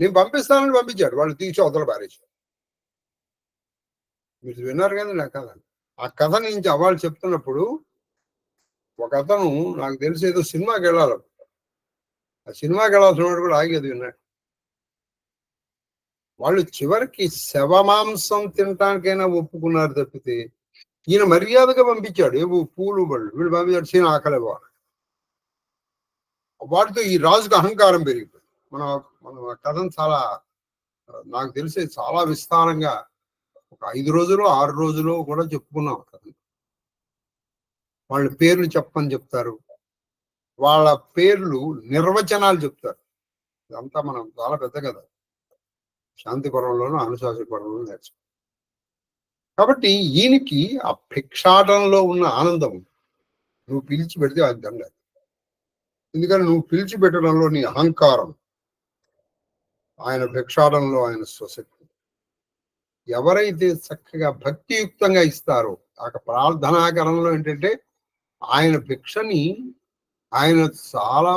S1: నేను పంపిస్తానని పంపించాడు. వాళ్ళు తీసి అవతల పారేశారు. మీరు విన్నారు కదా నా కథ. ఆ కథ నుంచి అవాళ్ళు చెప్తున్నప్పుడు ఒక అతను నాకు తెలిసి ఏదో సినిమాకి వెళ్ళాలి, ఆ సినిమాకి వెళ్ళాల్సిన వాడు కూడా ఆగేది విన్నాడు. వాళ్ళు చివరికి శవమాంసం తినటానికైనా ఒప్పుకున్నారు తప్పితే ఈయన మర్యాదగా పంపించాడు. ఏవో పూలు బళ్ళు వీళ్ళు పంపించాడు. సీన ఆకలి వాటితో ఈ రాజుకు అహంకారం పెరిగిపోయింది. మన కథను చాలా నాకు తెలిసి చాలా విస్తారంగా ఒక 5 రోజులు 6 రోజులు కూడా చెప్పుకున్నాం కథ. వాళ్ళ పేర్లు చెప్పని చెప్తారు, వాళ్ళ పేర్లు నిర్వచనాలు చెప్తారు. ఇదంతా మనం చాలా పెద్ద కథ. శాంతిపురంలోనూ అనుశాసనపురంలోనూ నేర్చుకుంటాం. కాబట్టి ఈయనకి ఆ భిక్షాటనలో ఉన్న ఆనందం నువ్వు పిలిచి పెడితే అది దండ. ఎందుకని నువ్వు పిలిచి పెట్టడంలో నీ అహంకారం, ఆయన భిక్షాటనలో ఆయన స్వశక్తి. ఎవరైతే చక్కగా భక్తియుక్తంగా ఇస్తారో ఆ ప్రార్థనాకరణలో ఏంటంటే ఆయన భిక్షని ఆయన చాలా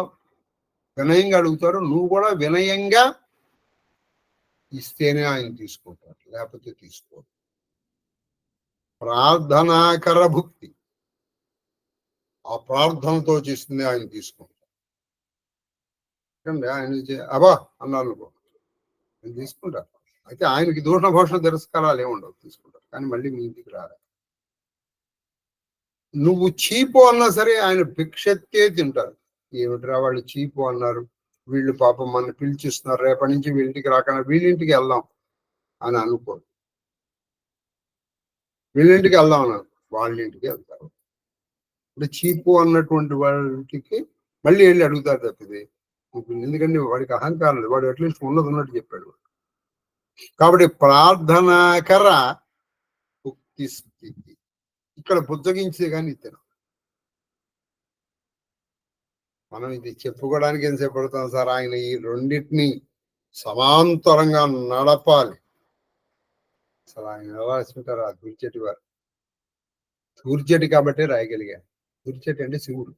S1: వినయంగా అడుగుతారు. నువ్వు కూడా వినయంగా ఇస్తేనే ఆయన తీసుకుంటారు, లేకపోతే తీసుకోరు. ప్రార్థనాకర భుక్తి, ఆ ప్రార్థనతో చేస్తుంది ఆయన తీసుకుంటారు. ఆయన అబ్బా అన్నాను ఆయన తీసుకుంటారు. అయితే ఆయనకి దూషణ భోషణ తిరస్కారాలు ఏముండవు, తీసుకుంటారు. కానీ మళ్ళీ మీ ఇంటికి రారా. నువ్వు చీపు అన్నా సరే ఆయన భిక్షెత్తే తింటారు. ఏమిట్రా వాళ్ళు చీపు అన్నారు, వీళ్ళు పాపం మన పిలిచిస్తున్నారు, రేపటి నుంచి వీళ్ళింటికి రాకుండా వీళ్ళింటికి వెళ్దాం అని అనుకోరు. వీళ్ళింటికి వెళ్దాం అన్నారు, వాళ్ళ ఇంటికి వెళ్తారు. ఇప్పుడు చీపు అన్నటువంటి వాళ్ళకి మళ్ళీ వెళ్ళి అడుగుతారు తప్పిది. ఎందుకంటే వాడికి అహంకారం లేదు, వాడు అట్లీస్ట్ ఉన్నట్టు చెప్పాడు. కాబట్టి ప్రార్థనాకర ఉక్తి స్థితి ఇక్కడ బుద్ధగించే కానీ ఇతను. మనం ఇది చెప్పుకోవడానికి ఎంతసేపు పడుతాం సార్? ఆయన ఈ రెండింటిని సమాంతరంగా నడపాలి. అసలు ఆయన ఎలా రాసుకుంటారు ఆ దుర్చెటి వారు? దుర్చెటి కాబట్టే రాయగలిగారు. దుర్చెటి అంటే శివుడు.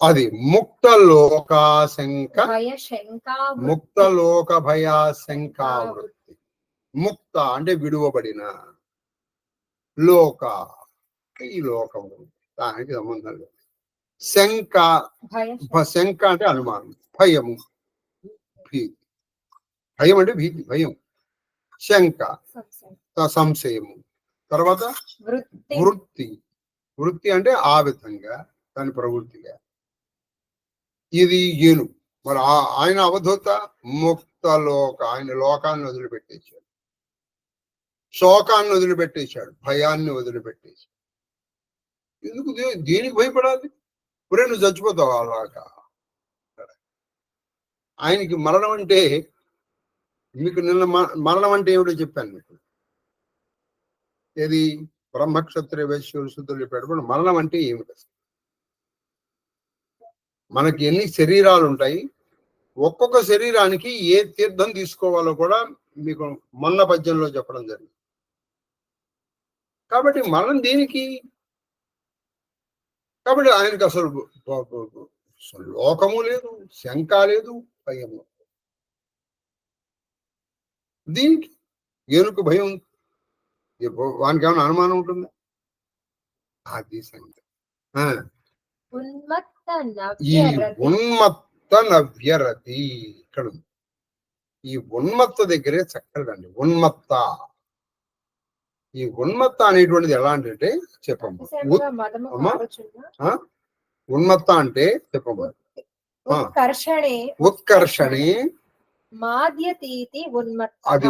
S1: అది ముక్త లోకాశంక, ముక్త లోక భయాశంకావృత్తి. ముక్త అంటే విడువబడిన, లోక ఈ లోకము దానికి సంబంధం లేదు. శంక, శంక అంటే అనుమానం, భయము, భీతి. భయం అంటే భీతి, భయం. శంక సంశయము. తర్వాత వృత్తి, వృత్తి అంటే ఆ విధంగా దాని ప్రవృత్తిగా. ఇది ఏను. మరి ఆయన అవధూత ముక్త లోక, ఆయన లోకాన్ని వదిలిపెట్టేశాడు, శోకాన్ని వదిలిపెట్టేశాడు, భయాన్ని వదిలిపెట్టేశాడు. ఎందుకు దేనికి భయపడాలి? ఒరే నువ్వు చచ్చిపోతావు అలాగా. ఆయనకి మరణం అంటే, మీకు నిన్న మరణం అంటే ఏమిటో చెప్పాను మీకు. ఏది బ్రహ్మక్షత్రియ వైశ్యులు శుద్ధులు చెప్పాడు. మరణం అంటే ఏమిటి? మనకి ఎన్ని శరీరాలు ఉంటాయి, ఒక్కొక్క శరీరానికి ఏ తీర్థం తీసుకోవాలో కూడా మీకు మొన్న పద్యంలో చెప్పడం జరిగింది. కాబట్టి మరణం దేనికి? కాబట్టి ఆయనకి అసలు లోకము లేదు, శంక లేదు, భయము. దీనికి ఏనుకు భయం, వానికి ఏమైనా అనుమానం ఉంటుందా? అది సంగతి. ఈ ఉన్మత్త నవ్యరతి ఇక్కడ ఉంది. ఈ ఉన్మత్త దగ్గరే చక్కదండి. ఉన్మత్త, ఈ ఉన్మత్త అనేటువంటిది ఎలాంటి చెప్పమ్మా. ఉన్మత్త అంటే చెప్పమ్మా. ఉత్కర్షణే అది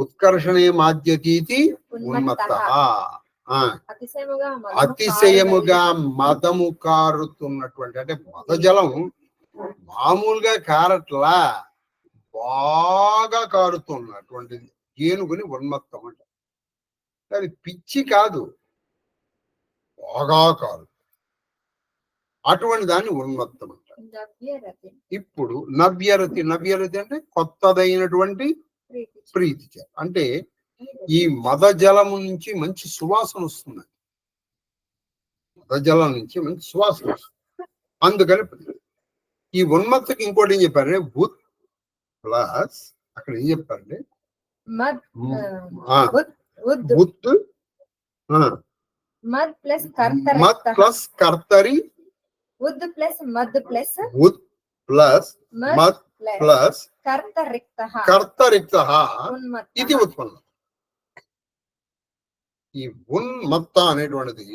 S1: ఉత్కర్షణే మాద్యతీతి ఉన్మత్త. అతిశయముగా మదము కారుతున్నటువంటి, అంటే మద జలం మామూలుగా కారట్లా, బాగా కారుతున్నటువంటిది ఏనుగుని ఉన్మత్తం అంట. అది పిచ్చి కాదు, బాగా కారు, అటువంటి దాన్ని ఉన్మత్తం అంట. ఇప్పుడు నవ్యరతి, నవ్యరతి అంటే కొత్తదైనటువంటి ప్రీతి. అంటే ఈ మద జలము నుంచి మంచి సువాసన వస్తుంది, మద జలం నుంచి మంచి సువాసన వస్తుంది. అందుకని ఈ ఉన్మత్తకి ఇంకోటి ఏం చెప్పారంటే బుత్ ప్లస్, అక్కడ ఏం చెప్పారంటే బుత్ మద్ ప్లస్ కర్తరి, ఉద్ ప్లస్ మద్ ప్లస్ మద్ ప్లస్ కర్తరిక్త ఇది ఉత్పన్నం. ఈ ఉన్మత్త అనేటువంటిది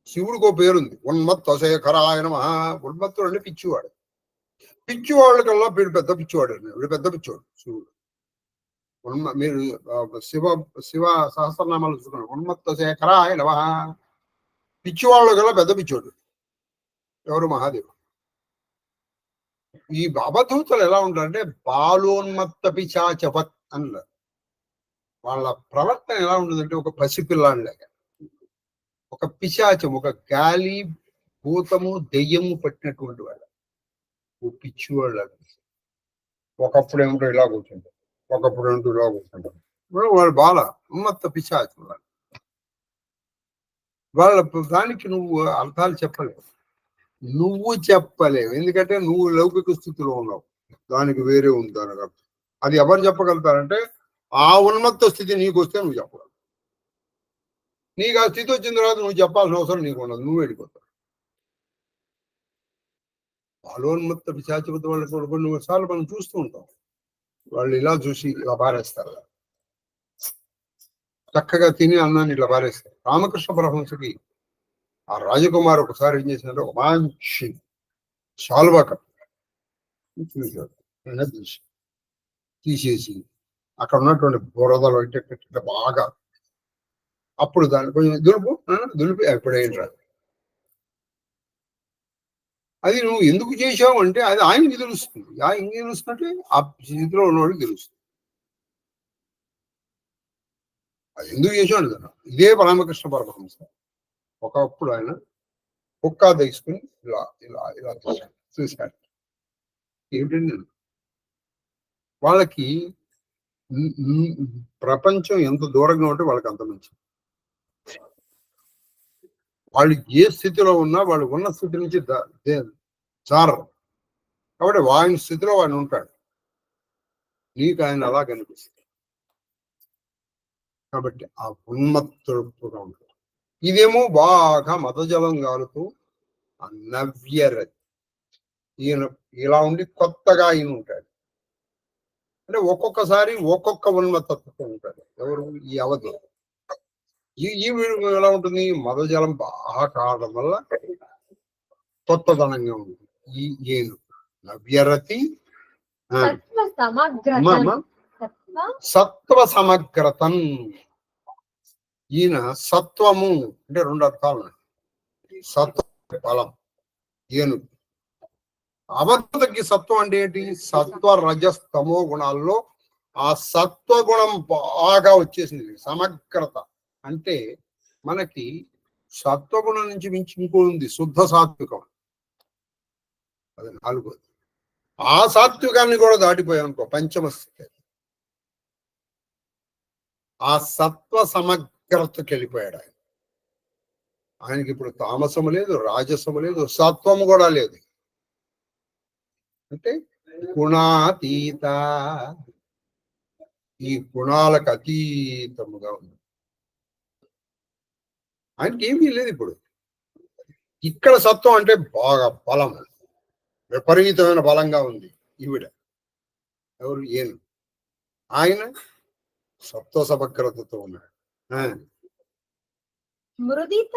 S1: శివుడికో పేరుంది, ఉన్మత్త శేఖరాయ నమః. ఉన్మత్తుడు అంటే పిచ్చివాడు. పిచ్చివాళ్ళ కల్లా వీడు పెద్ద పిచ్చివాడు, వీడు పెద్ద పిచ్చివాడు శివుడు. మీరు శివ సహస్రనామాలు చూసుకున్నారు, ఉన్మత్త శేఖరాయ నమః. పిచ్చివాళ్ళ కల్లా పెద్ద పిచ్చివాడు ఎవరు? మహాదేవుడు. ఈ అవధూతలు ఎలా ఉంటారంటే బాలోన్మత్త పిశాచవత్ అన్నారు. వాళ్ళ ప్రవర్తన ఎలా ఉంటుందంటే ఒక పసిపిల్లాడిలాగా, ఒక పిశాచం, ఒక గాలి భూతము దెయ్యము పట్టినటువంటి వాళ్ళ, ఓ పిచ్చివాళ్ళు. ఒకప్పుడు ఏమిటో ఇలా కూర్చుంటారు, ఒకప్పుడు ఏమిటో ఇలా కూర్చుంటారు. వాళ్ళు బాల ఉన్మత్త పిశాచం. వాళ్ళ దానికి నువ్వు అర్థాలు చెప్పలేవు, నువ్వు చెప్పలేవు. ఎందుకంటే నువ్వు లౌకిక స్థితిలో ఉన్నావు, దానికి వేరే ఉంది దానికి అర్థం. అది ఎవరు చెప్పగలుగుతారంటే ఆ ఉన్మత్త స్థితి నీకు వస్తే నువ్వు చెప్పగలవు. నీకు ఆ స్థితి వచ్చిన తర్వాత నువ్వు చెప్పాల్సిన అవసరం నీకు ఉండదు, నువ్వు వెళ్ళిపోతావు. బాలోన్మత్త పిశాచిపత వాళ్ళు కూడా కొన్ని సార్లు మనం చూస్తూ ఉంటాం. వాళ్ళు ఇలా చూసి ఇలా పారేస్తారు, చక్కగా తిని అన్నాన్ని ఇట్లా పారేస్తారు. రామకృష్ణ పరమహంసకి ఆ రాజకుమారు ఒకసారి ఏం చేసినారు, ఒక మంచి శాలువా చూశాడు, తీసేసి అక్కడ ఉన్నటువంటి బురదలు అంటే బాగా, అప్పుడు దాన్ని కొంచెం దులిపి ఎప్పుడైనా రాదు. అది నువ్వు ఎందుకు చేసావు అంటే అది ఆయనకి తెలుస్తుంది. ఆయనకి తెలుస్తుంటే ఆ స్థితిలో ఉన్నవాడికి తెలుస్తుంది అది ఎందుకు చేసాడు కదా. ఇదే రామకృష్ణ పరమహంస ఒకప్పుడు ఆయన కుక్క తీసుకుని ఇలా ఇలా ఇలా చూశాడు. ఏమిటండి వాళ్ళకి ప్రపంచం ఎంత దూరంగా ఉంటే వాళ్ళకి అంత మంచి. వాళ్ళు ఏ స్థితిలో ఉన్నా వాళ్ళు ఉన్న స్థితి నుంచి జారరు. కాబట్టి ఆయన స్థితిలో ఆయన ఉంటాడు, నీకు ఆయన అలా కనిపిస్తుంది. కాబట్టి ఆ ఉన్మత్తుడుగా ఉంటాడు. ఇదేమో బాగా మతజలం కాలుతూ నవ్యరది. ఈయన ఇలా ఉండి కొత్తగా ఈయన ఉంటాడు. అంటే ఒక్కొక్కసారి ఒక్కొక్క ఉన్మత్తత్వం ఉంటాడు. ఎవరు? ఈ అవధి. ఈ ఎలా ఉంటుంది? మదజలం బాగా కావడం వల్ల కొత్తదనంగా ఉంటుంది. ఈ ఏను నవ్యరతి సత్వ సమగ్రతం. ఈయన సత్వము అంటే రెండు అర్థాలు. సత్వ బలం ఏను. అవధూతకి సత్వం అంటే ఏంటి? సత్వ రజస్తమో గుణాల్లో ఆ సత్వగుణం బాగా వచ్చేసింది. సమగ్రత అంటే మనకి సత్వగుణం నుంచి మించి ఇంకో ఉంది, శుద్ధ సాత్వికం. అది నాలుగోది. ఆ సాత్వికాన్ని కూడా దాటిపోయాం అనుకో, పంచమ స్థితి. ఆ సత్వ సమగ్రతకి వెళ్ళిపోయాడు ఆయన. ఆయనకి ఇప్పుడు తామసము లేదు, రాజసము లేదు, సత్వము కూడా లేదు. అంటే గుణాతీత, ఈ గుణాలకు అతీతముగా ఉంది. ఆయనకి ఏమీ లేదు ఇప్పుడు. ఇక్కడ సత్వం అంటే బాగా బలం, విపరీతమైన బలంగా ఉంది ఈవిడ. ఎవరు? ఏను. ఆయన సత్వ సమగ్రతతో ఉన్నాడు.
S2: మృదిత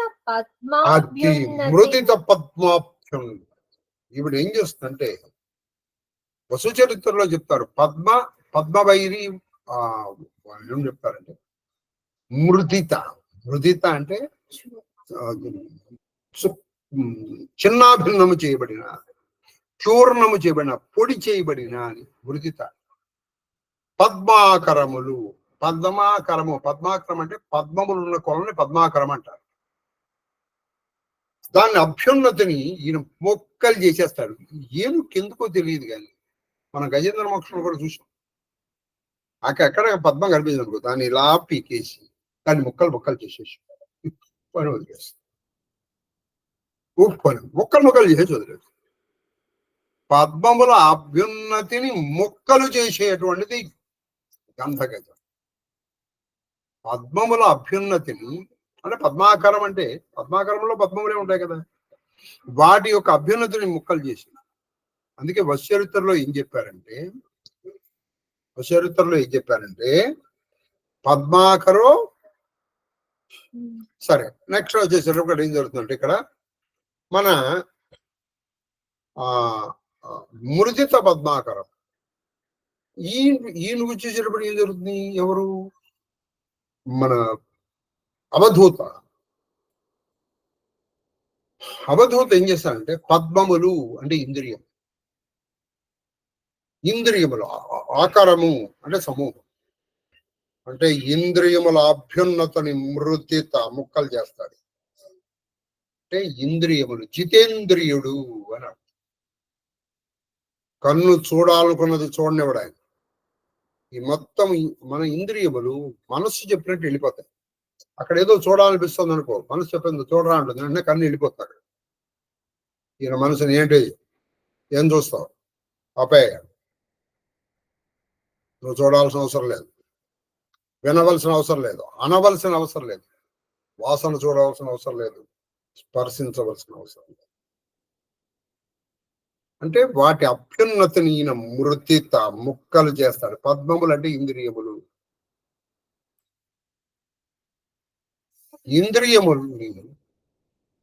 S1: పద్మాభ్యం. ఈవిడ ఏం చేస్తుందంటే వసు చరిత్రలో చెప్తారు, పద్మవైరి ఏం చెప్తారంటే మృదిత. మృదిత అంటే చిన్నాభిన్నము చేయబడిన, చూర్ణము చేయబడిన, పొడి చేయబడిన అని మృదిత. పద్మాకరములు. పద్మాకరము, పద్మాకరం అంటే పద్మములు ఉన్న కొలని పద్మాకరం అంటారు. దాన్ని అభ్యున్నతిని ఈయన మొక్కలు చేసేస్తాడు. ఏనుకెందుకో తెలియదు కానీ మన గజేంద్ర మోక్షంలో కూడా చూసాం. ఎక్కడ పద్మం కనిపించింది అనుకో, దాన్ని ఇలా పీకేసి దాన్ని ముక్కలు చేసేసి పని వదిలేస్తాడు. ముక్కలు చేసేసి వదిలేదు. పద్మముల అభ్యున్నతిని మొక్కలు చేసేటువంటిది గంధగజం. పద్మముల అభ్యున్నతిని అంటే పద్మాకారం అంటే పద్మాకారంలో పద్మములే ఉంటాయి కదా, వాటి యొక్క అభ్యున్నతిని ముక్కలు చేసి. అందుకే వశ్చరిత్రలో ఏం చెప్పారంటే పద్మాకరో. సరే, నెక్స్ట్ వచ్చేసరికి ఏం జరుగుతుందంటే ఇక్కడ మన మృదిత పద్మాకరం. ఈయన వచ్చేసేటప్పుడు ఏం జరుగుతుంది? ఎవరు? మన అవధూత. అవధూత ఏం చేస్తారంటే పద్మములు అంటే ఇంద్రియములు, ఆకారము అంటే సమూహం, అంటే ఇంద్రియముల అభ్యున్నతని మృదిత ముక్కలు చేస్తాడు. అంటే ఇంద్రియములు, జితేంద్రియుడు అని అర్థం. కన్ను చూడాలనుకున్నది చూడనివ్వడు ఆయన. ఈ మొత్తం మన ఇంద్రియములు మనస్సు చెప్పినట్టు వెళ్ళిపోతాయి. అక్కడ ఏదో చూడాలనిపిస్తుంది అనుకో, మనసు చెప్పింది చూడరా ఉంటుంది, అంటే కన్ను వెళ్ళిపోతాడు. ఈయన మనసుని ఏంటి, ఏం చూస్తావు, అపాయ, నువ్వు చూడాల్సిన అవసరం లేదు, వినవలసిన అవసరం లేదు, అనవలసిన అవసరం లేదు, వాసన చూడవలసిన అవసరం లేదు, స్పర్శించవలసిన అవసరం లేదు. అంటే వాటి అభ్యున్నతిని ఈయన మృతిత ముక్కలు చేస్తాడు. పద్మములు అంటే ఇంద్రియములు. ఇంద్రియములు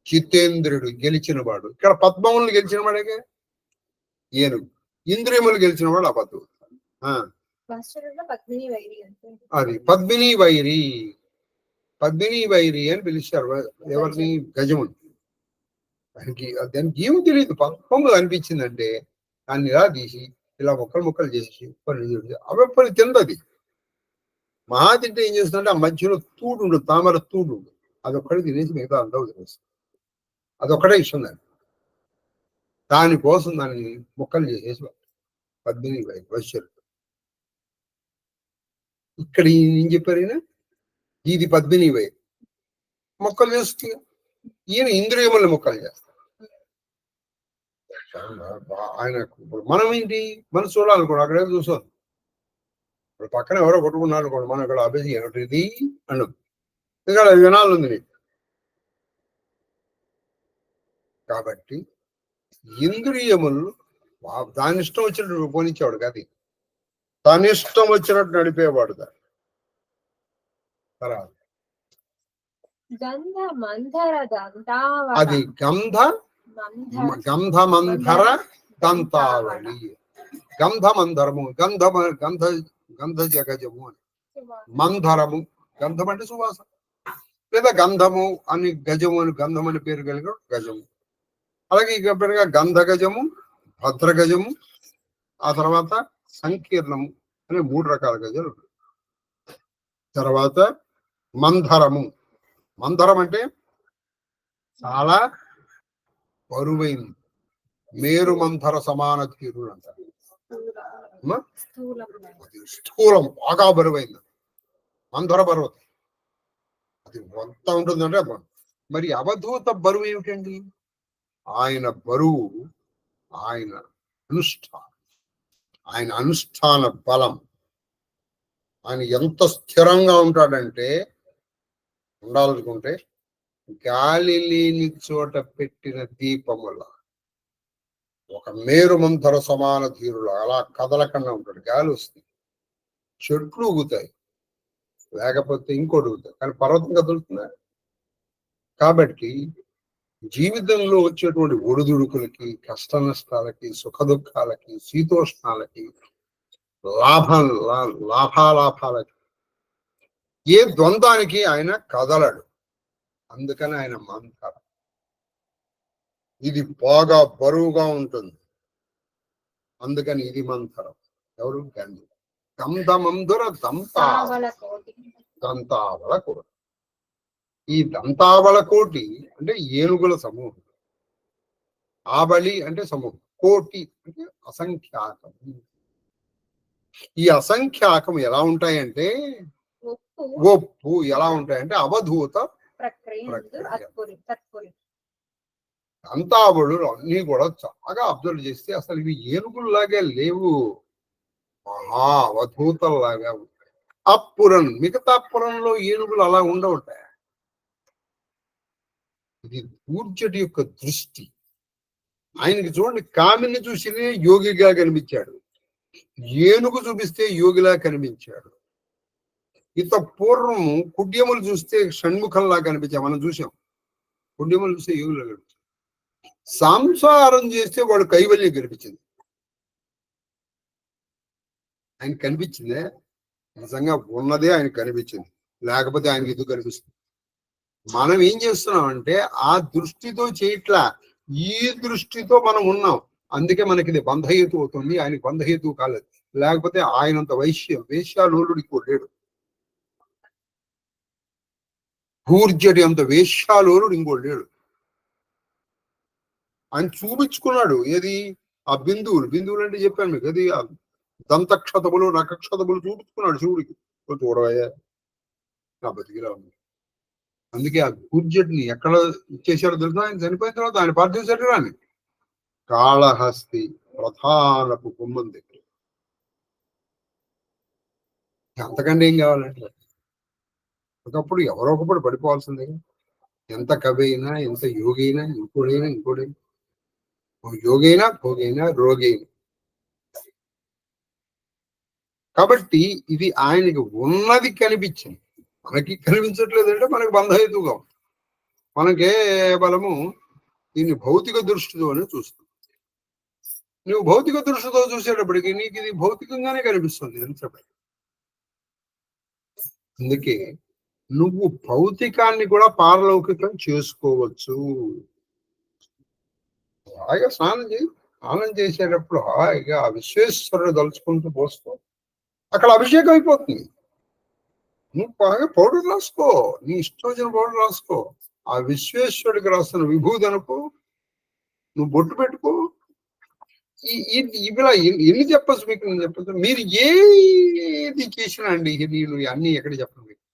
S1: జితేంద్రుడు గెలిచిన వాడు. ఇక్కడ పద్మములను గెలిచిన వాడే ఏనుగు. ఇంద్రియములు గెలిచిన వాడు అబద్ధం. అది పద్మిని వైరి. పద్మిని వైరి అని పిలిచారు ఎవరిని? గజముని. దానికి ఏమి తెలియదు. పద్మములు అనిపించిందంటే దాన్ని ఇలా తీసి ఇలా ముక్కలు చేసి అవి తిందది. మహా తింటే ఏం చేస్తుందంటే ఆ మధ్యలో తూడు ఉండదు, తామర తూడు ఉండదు. అదొక్కడే తినేసి మిగతా అంతా వదిలేస్తుంది. అదొక్కడే ఇష్టం దాన్ని. దానికోసం దాన్ని ముక్కలు చేసేసి పద్మిని వైశ్యులు. ఇక్కడ ఏం చెప్పారు ఈయన? ఇది పద్మిని వై మొక్కలు చేస్తుంది. ఈయన ఇంద్రియములను మొక్కలు చేస్తారు. ఆయన మనం ఏంటి? మనం చూడాలనుకోండి, అక్కడే చూసాం. ఇప్పుడు పక్కన ఎవరో కొట్టుకున్నారు అనుకోండి, మనం ఇక్కడ అభిజీ ఏమిటిది అను ఇక్కడ వినాలు ఉంది నీకు. కాబట్టి ఇంద్రియములు దాని ఇష్టం వచ్చినట్టు పోనిచ్చేవాడు కాదు, తన ఇష్టం వచ్చినట్టు నడిపేవాడు. తర్వాత అది గంధమంధర దంతావళి. గంధమంధరము, గంధ జగజము అని. మంధరము, గంధం అంటే సువాసన. లేదా గంధము అని గజము అని, గంధం అని పేరు కలిగిన గజము. అలాగే ఇక పేరుగా గంధ గజము, భద్ర గజము, ఆ తర్వాత సంకీర్ణము అనే 3 రకాల గజలు. తర్వాత మంధరము. మంధరం అంటే చాలా బరువైంది. మేరు మంధర సమాన తీరుడు అంటారు. స్థూలం, బాగా బరువైంది. మంధర పర్వతం అది మొత్తం ఉంటుందంటే. మరి అవధూత బరువు ఏమిటండి? ఆయన బరువు ఆయన అనుష్ఠాన బలం. ఆయన ఎంత స్థిరంగా ఉంటాడంటే, ఉండాలనుకుంటే గాలి లేని చోట పెట్టిన దీపముల ఒక మేరు మంథర సమాన ధీరుడు అలా కదలకుండా ఉంటాడు. గాలి వస్తుంది, చెట్లు ఊగుతాయి, లేకపోతే ఇంకోటి ఊగుతాయి, కానీ పర్వతం కదులుతుందా? కాబట్టి జీవితంలో వచ్చేటువంటి ఒడిదుడుకులకి, కష్ట నష్టాలకి, సుఖ దుఃఖాలకి, శీతోష్ణాలకి, లాభాలాభాలకి, ఏ ద్వంద్వానికి ఆయన కదలడు. అందుకని ఆయన మంథర. ఇది బాగా బరువుగా ఉంటుంది, అందుకని ఇది మంథరం. ఎవరు? గంధమంధుర దంతావళ కోటి. ఈ దంతావళ కోటి అంటే ఏనుగుల సమూహం. ఆబలి అంటే సమూహం, కోటి అంటే అసంఖ్యాకం. ఈ అసంఖ్యాకం ఎలా ఉంటాయంటే, ఒప్పు ఎలా ఉంటాయంటే అవధూత దంతావళులు అన్ని కూడా చాలా అబ్జర్వ్ చేస్తే అసలు ఇవి ఏనుగుల్లాగే లేవు, మహా అవధూతల్లాగా ఉంటాయి. అప్పురం, మిగతా పురంలో ఏనుగులు అలా ఉండవుతాయి. ఇది కూర్చటి యొక్క దృష్టి. ఆయనకి చూడండి, కామిని చూసినే యోగిగా కనిపించాడు, ఏనుగు చూపిస్తే యోగిలా కనిపించాడు. ఇంత పూర్వం కుడ్యములు చూస్తే షణ్ముఖంలా కనిపించా, మనం చూసాం. కుడ్యములు చూస్తే యోగిలా కనిపించాడు. సంసారం చేస్తే వాడు కైవల్యం కనిపించింది. ఆయన కనిపించిందే, నిజంగా ఉన్నదే ఆయన కనిపించింది, లేకపోతే ఆయనకి ఎందుకు కనిపిస్తుంది? మనం ఏం చేస్తున్నామంటే ఆ దృష్టితో చేయట్లా, ఈ దృష్టితో మనం ఉన్నాం. అందుకే మనకి ఇది బంధహేతు అవుతుంది, ఆయనకి బంధహేతు కాలేదు. లేకపోతే ఆయనంత వేశ్యాలోలుడు ఇంకో లేడు. భూర్జటి అంత వేశ్యాలోలుడు ఇంకో లేడు. ఆయన చూపించుకున్నాడు. ఏది? ఆ బిందువులు అంటే చెప్పాను మీకు, అది దంతక్షతములు నఖక్షతములు చూపించుకున్నాడు శివుడికి. చూడవయ్యా నా బతికిలా ఉంది. అందుకే ఆ కూర్జటిని ఎక్కడ ఇచ్చేసారో తెలుసా? ఆయన చనిపోయిన తర్వాత ఆయన పార్థివ శరీరాన్ని కాళహస్తి ప్రధానపు గుమ్మం దగ్గర. అంతకంటే ఏం కావాలంటే, ఒకప్పుడు ఎవరో ఒకప్పుడు పడిపోవాల్సిందే. ఎంత కవి అయినా, ఎంత యోగి అయినా, ఇంకోడైనా. యోగైనా భోగైనా రోగైనా. కాబట్టి ఇది ఆయనకి ఉన్నది కనిపించింది, మనకి కనిపించట్లేదు అంటే మనకి బంధహేతుగా ఉంది. మనకే బలము దీన్ని భౌతిక దృష్టితోనే చూస్తాం. నువ్వు భౌతిక దృష్టితో చూసేటప్పటికి నీకు ఇది భౌతికంగానే కనిపిస్తుంది అని చెప్పాలి. అందుకే నువ్వు భౌతికాన్ని కూడా పారలౌకికం చేసుకోవచ్చు. హాయిగా స్నానం చేయి, స్నానం చేసేటప్పుడు హాయిగా ఆ విశ్వేశ్వరుడు దలుచుకుంటూ పోస్తూ అక్కడ అభిషేకం అయిపోతుంది. నువ్వు బాగా పౌడర్ రాసుకో, నీ ఇష్టం వచ్చిన పౌడర్ రాసుకో, ఆ విశ్వేశ్వరుడికి రాస్తున్న విభూతి అనుకో, నువ్వు బొట్టు పెట్టుకో. ఇలా ఎన్ని చెప్పచ్చు మీకు, నేను చెప్పచ్చు. మీరు ఏది చేసినా అండి నేను అన్ని ఎక్కడ చెప్పను మీకు.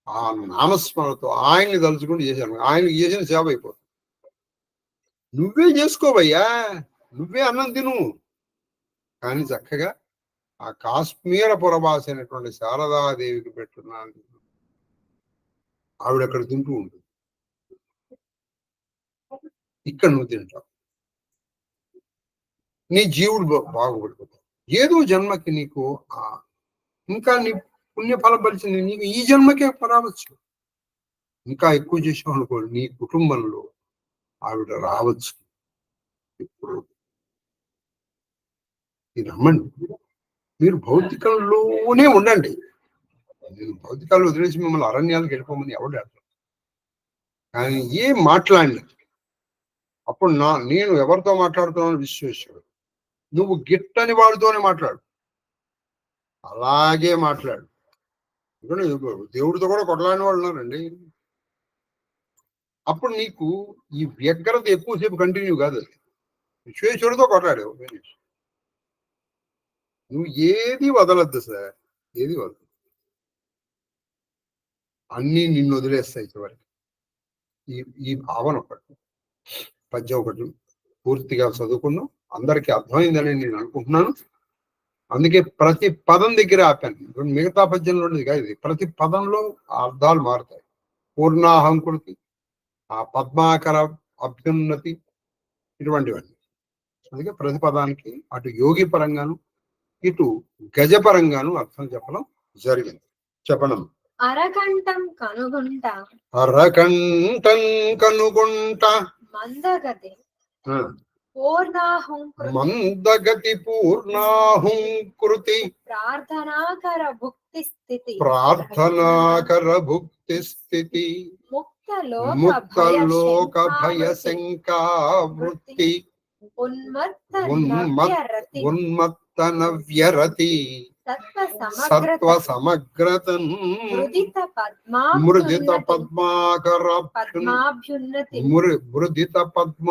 S1: ఆ నామస్మరణతో ఆయన్ని తలుచుకుంటూ చేశాను, ఆయనకి చేసిన సేవ అయిపోతుంది. నువ్వే చేసుకోవయ్యా, నువ్వే అన్నం తిను, కానీ చక్కగా ఆ కాశ్మీర పురవాసి అయినటువంటి శారదాదేవికి పెట్టున్నాను, ఆవిడ అక్కడ తింటూ ఉంటుంది, ఇక్కడ నువ్వు తింటావు, నీ జీవుడు బాగుపడిపోతావు. ఏదో జన్మకి నీకు ఇంకా నీ పుణ్యఫలం పరిచింది, నీకు ఈ జన్మకే రావచ్చు. ఇంకా ఎక్కువ చేసావు అనుకోండి, నీ కుటుంబంలో ఆవిడ రావచ్చు. ఇప్పుడు రమ్మండి, మీరు భౌతికంలోనే ఉండండి. నేను భౌతికాలు వదిలేసి మిమ్మల్ని అరణ్యాలకు వెళ్ళిపోమని ఎవరు అంటారు. కానీ ఏం మాట్లాడిన అప్పుడు నేను ఎవరితో మాట్లాడుతున్నాను, విశ్వేశ్వరుడు. నువ్వు గిట్టని వాడితోనే మాట్లాడు, అలాగే మాట్లాడు. దేవుడితో కూడా కొట్లాడిన వాళ్ళు ఉన్నారండి. అప్పుడు నీకు ఈ వ్యగ్రత ఎక్కువసేపు కంటిన్యూ కాదు. విశ్వేశ్వరుడితో కొట్లాడావు, నువ్వు ఏది వదలద్దు సార్, ఏది వదలదు. అన్నీ నిన్ను వదిలేస్తాయి చివరికి. ఈ భావన ఒకటి, పద్యం ఒకటి పూర్తిగా చదువుకున్నాం, అందరికీ అర్థమైందని నేను అనుకుంటున్నాను. అందుకే ప్రతి పదం దగ్గర ఆపాను. మిగతా పద్యంలో ఉండేది కాదు ఇది. ప్రతి పదంలో అర్థాలు మారుతాయి. పూర్ణాహంకృతి, ఆ పద్మాకర అభ్యున్నతి, ఇటువంటివన్నీ. అందుకే ప్రతి పదానికి అటు యోగి పరంగాను ఇటు గజపరంగాను అర్థం చెప్పడం జరిగింది. చెప్పడం
S2: అరకంఠం కనుగుంట,
S1: అరకంఠం కనుగుంట,
S2: మందగతి
S1: మందగతి పూర్ణాహుంకృతి,
S2: ప్రార్థనాకర భుక్తి స్థితి,
S1: ప్రార్థనాకర భుక్తి స్థితి, ముక్తలోక భయ శంకా వృత్తి, ఉన్మత్త నవ్యరతి, సత్వ సమగ్రతం, మృదిత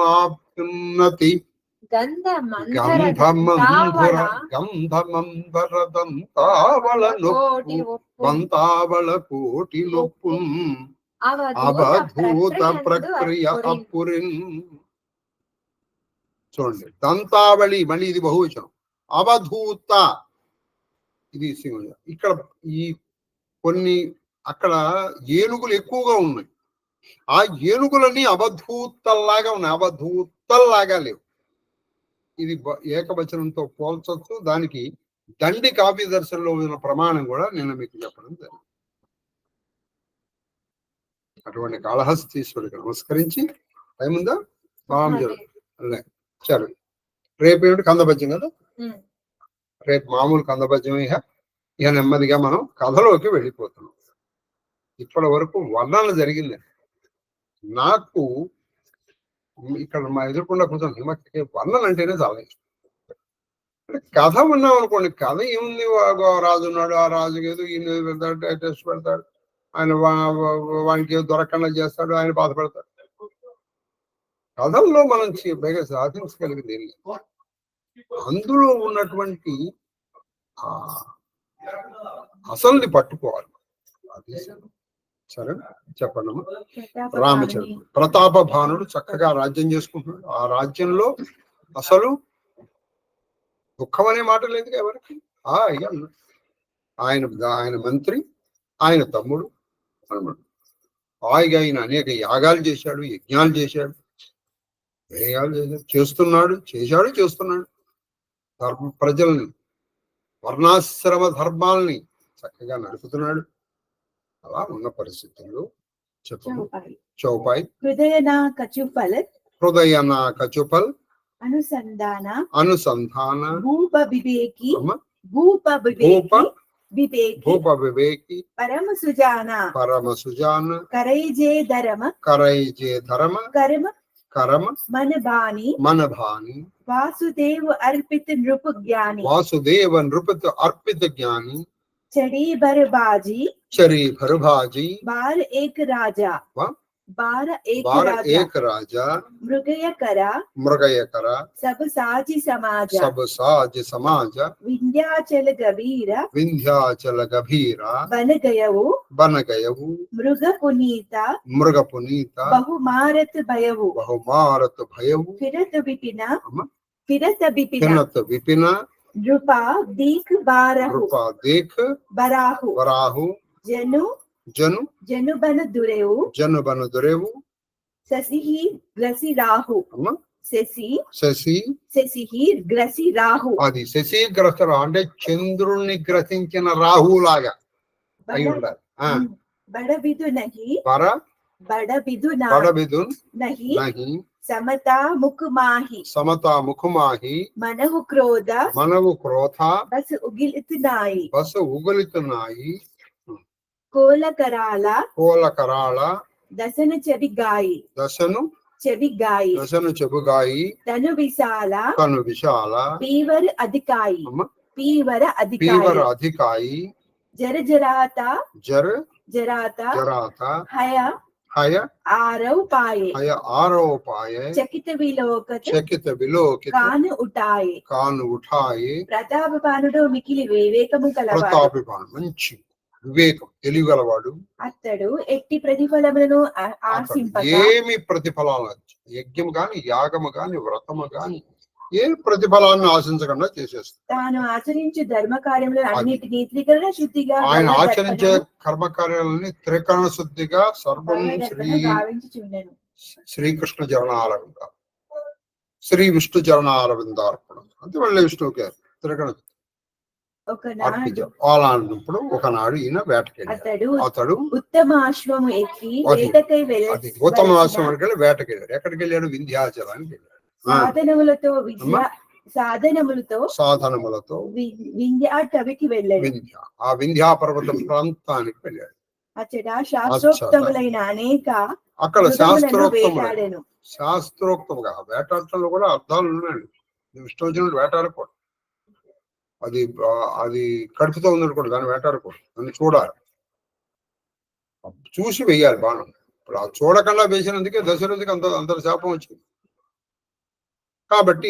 S1: పద్మాభ్యున్నతి, గంధమంధర దంతావళ కోటి నొప్పు, అవధూత ప్రక్రియ అప్పురిన్. చూడండి, దంతావళి, మళ్ళీ ఇది బహువచనం. అవధూత, ఇది ఇక్కడ ఈ కొన్ని అక్కడ ఏనుగులు ఎక్కువగా ఉన్నాయి. ఆ ఏనుగులన్నీ అవధూతల్లాగా ఉన్నాయి, అవధూతల్లాగా లేవు. ఇది ఏకవచనంతో పోల్చొచ్చు. దానికి దండి కావ్య దర్శనంలో ఉన్న ప్రమాణం కూడా నేను మీకు చెప్పడం జరిగింది. అటువంటి కాళహస్తీశ్వరుడికి నమస్కరించి టైముందా సరే. రేపు ఏమిటి కందపద్యం కదా, రేపు మామూలు కందపద్యం. ఇక నెమ్మదిగా మనం కథలోకి వెళ్ళిపోతున్నాం. ఇప్పటి వరకు వర్ణన జరిగింది. నాకు ఇక్కడ మా ఎదుర్కొండ కొంచెం హిమక్కి వర్ణన అంటేనే చాలా ఇష్టం. కథ ఉన్నాం అనుకోండి, కథ ఏముంది, రాజు ఉన్నాడు, ఆ రాజుకి ఏదో ఈయన పెడతాడు, టెస్ట్ పెడతాడు, ఆయన వానికి ఏదో దొరకకుండా చేస్తాడు, ఆయన బాధపడతాడు. కథల్లో మనం బాగా సాధించగలిగింది ఏం లేదు. అందులో ఉన్నటువంటి అసలుని పట్టుకోవాలి. సరే చెప్పండి. రామచంద్రుడు ప్రతాప భానుడు చక్కగా రాజ్యం చేసుకుంటున్నాడు. ఆ రాజ్యంలో అసలు దుఃఖం అనే మాట లేదు ఎవరికి. ఆయన మంత్రి, ఆయన తమ్ముడు హాయిగా ఆయన అనేక యాగాలు చేశాడు, యజ్ఞాలు చేశాడు. చేస్తున్నాడు, చేస్తున్నాడు. ప్రజల్ని వర్ణాశ్రమ ధర్మాల్ని చక్కగా నడుపుతున్నాడు. అలా ఉన్న పరిస్థితుల్లో చెప్పు. చౌపాయి
S3: హృదయనా కచుఫల్
S1: అనుసంధాన
S3: భూప వివేకి పరమ సుజాన కరైజే ధరమ కరమ మన భాని వాసుదేవ అర్పిత
S1: అర్పిత జ్ఞాని
S3: చరీ భరబాజీ బార ఏక రాజా మృగయకర సబ్ సాజి సమాజ వింధ్యాచల గభీర బనగయవు మృగ పునీత బహుమారత భయవు ఫిరత విపిన నృపా దీక్ బరాహు జను బన దురేవు శశి గ్రసి రాహు.
S1: అది శశి గ్రసరు అంటే చంద్రుణ్ణి గ్రసించిన రాహు లాగా అయి ఉండాలి. బడబిదు నహి సమతా ముఖమాహి మనవు క్రోధ బస్ ఉగిలితున్నాయి కోలకరాల దశను చెబుగాయి తను విశాల పీవర అధికాయి జరాత హయ ఆరవ పాయే చకిత విలోకిత కాను ఉఠాయి ప్రతాపపానుడు మికిలి వివేకము కలవాడు. మంచి వివేకం తెలియగలవాడు.
S3: అతడు ఎట్టి ప్రతిఫలములను
S1: ఏమి ప్రతిఫలాలు, యజ్ఞము గాని యాగము గాని వ్రతము గాని ఏ ప్రతిఫలాన్ని ఆశించకుండా చేసేస్తాడు.
S3: తాను ఆచరించే ధర్మ కార్యములను అన్నిటినీ త్రికరణ శుద్ధిగా
S1: ఆయన ఆచరించే కర్మకార్యాలని త్రికరణ శుద్ధిగా సర్వం శ్రీకృష్ణ చరణారవింద శ్రీ విష్ణు చరణారవిందార్పణం అంటే మళ్ళీ విష్ణువుకే త్రికరణ అలాంటప్పుడు ఒకనాడు ఈయన వేటకెళ్ళాడు. అతడు
S3: ఉత్తమాశ్వము ఎక్కి
S1: వేటకెళ్ళాడు. ఎక్కడికి వెళ్ళాడు? వింధ్యాచలానికి వెళ్ళాడు. సాధనములతో
S3: వింధ్యాటవికి వెళ్ళాడు.
S1: ఆ వింధ్యా పర్వతం ప్రాంతానికి వెళ్ళాడు.
S3: శాస్త్రోక్తములైన అనేక
S1: అక్కడ శాస్త్రోక్తముగా వేటాడటంలో కూడా అర్థాలు ఉన్నాయండి. ఇష్టం వచ్చినట్టు వేటాడకూడదు. అది కడుపుతో ఉందనుకోండి, దాన్ని వేటాడకూడదు. దాన్ని చూడాలి, చూసి వెయ్యాలి బాణం. ఇప్పుడు ఆ చూడకుండా వేసినందుకే దశరథుడికి అంత శాపం వచ్చింది. కాబట్టి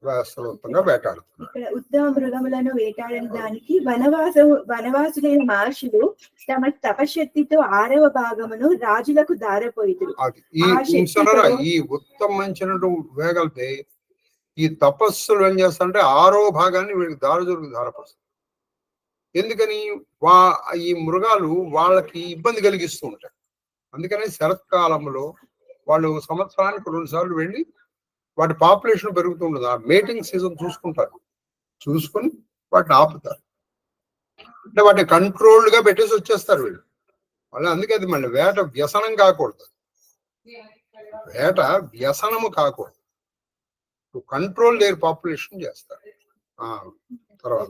S1: వ్యవస్థగా వేటాడుతున్నారు.
S3: ఉత్తమ మృగములను వేటాడడానికి వనవాసులైన మహర్షులు తమ తపశక్తితో 6వ భాగమును రాజులకు దారపోయితురు.
S1: ఈ ఉత్తమించినట్టు వేగలితే ఈ తపస్సులు ఏం చేస్తారంటే 6వ భాగాన్ని వీళ్ళకి దారపరుస్తారు. ఎందుకని? ఈ మృగాలు వాళ్ళకి ఇబ్బంది కలిగిస్తూ ఉంటాయి. అందుకని శరత్కాలంలో వాళ్ళు సంవత్సరానికి 2 సార్లు వెళ్ళి వాటి పాపులేషన్ పెరుగుతూ ఉండదు. ఆ మేటింగ్ సీజన్ చూసుకుంటారు, చూసుకొని వాటిని ఆపుతారు. అంటే వాటిని కంట్రోల్డ్ గా పెట్టేసి వచ్చేస్తారు వీళ్ళు. మళ్ళీ అందుకే అది మళ్ళీ వేట వ్యసనం కాకూడదు. వేట వ్యసనము కాకూడదు. కంట్రోల్ దేర్ పాపులేషన్ చేస్తారు. తర్వాత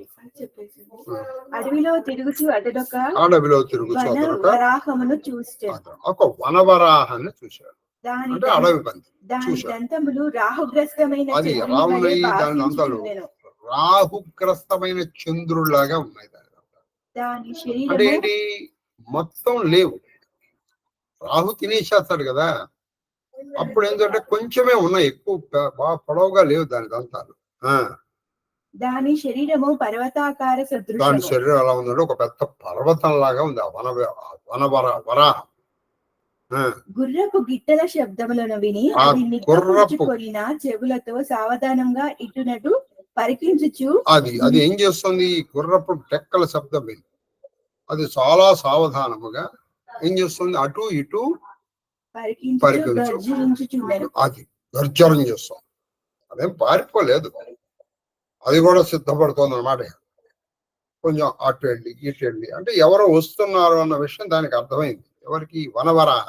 S3: అడవిలో తిరుగుతూ
S1: వరాహమును ఒక వనవరాహాన్ని చూశాడు. అంటే అడవి పంది. అది రాహుగ్రస్తమైన చంద్రుడిలాగా ఉన్నాయి. అంటే ఏంటి? మొత్తం లేవు. రాహు తినేసేస్తాడు కదా, అప్పుడు ఏంటంటే కొంచెమే ఉన్నాయి, ఎక్కువ బాగా పొడవుగా లేవు దాని దంతాలు.
S3: దాని శరీరము పర్వతాకార సదృశము.
S1: దాని శరీరం ఎలా ఉందంటే ఒక పెద్ద పర్వతం లాగా ఉంది. వరాహం
S3: గుర్రపు గిట్టల శబ్దములను విని అది నిక్కపుచ్చుకొనిన చెవులతో సావధానంగా ఇటునటు పరికించుచు
S1: అది ఏం చేస్తుంది? గుర్రపు టెక్కల శబ్దం విని అది చాలా సావధానముగా ఏం చేస్తుంది? అటు ఇటు పరికించు. అది గర్జనం చేస్తాం. అదేం పారిపోలేదు, అది కూడా సిద్ధపడుతోంది అనమాట. కొంచెం అటు వెళ్ళి ఇటు వెళ్ళి అంటే ఎవరో వస్తున్నారు అన్న విషయం దానికి అర్థమైంది. ఎవరికి? వనవరాహ.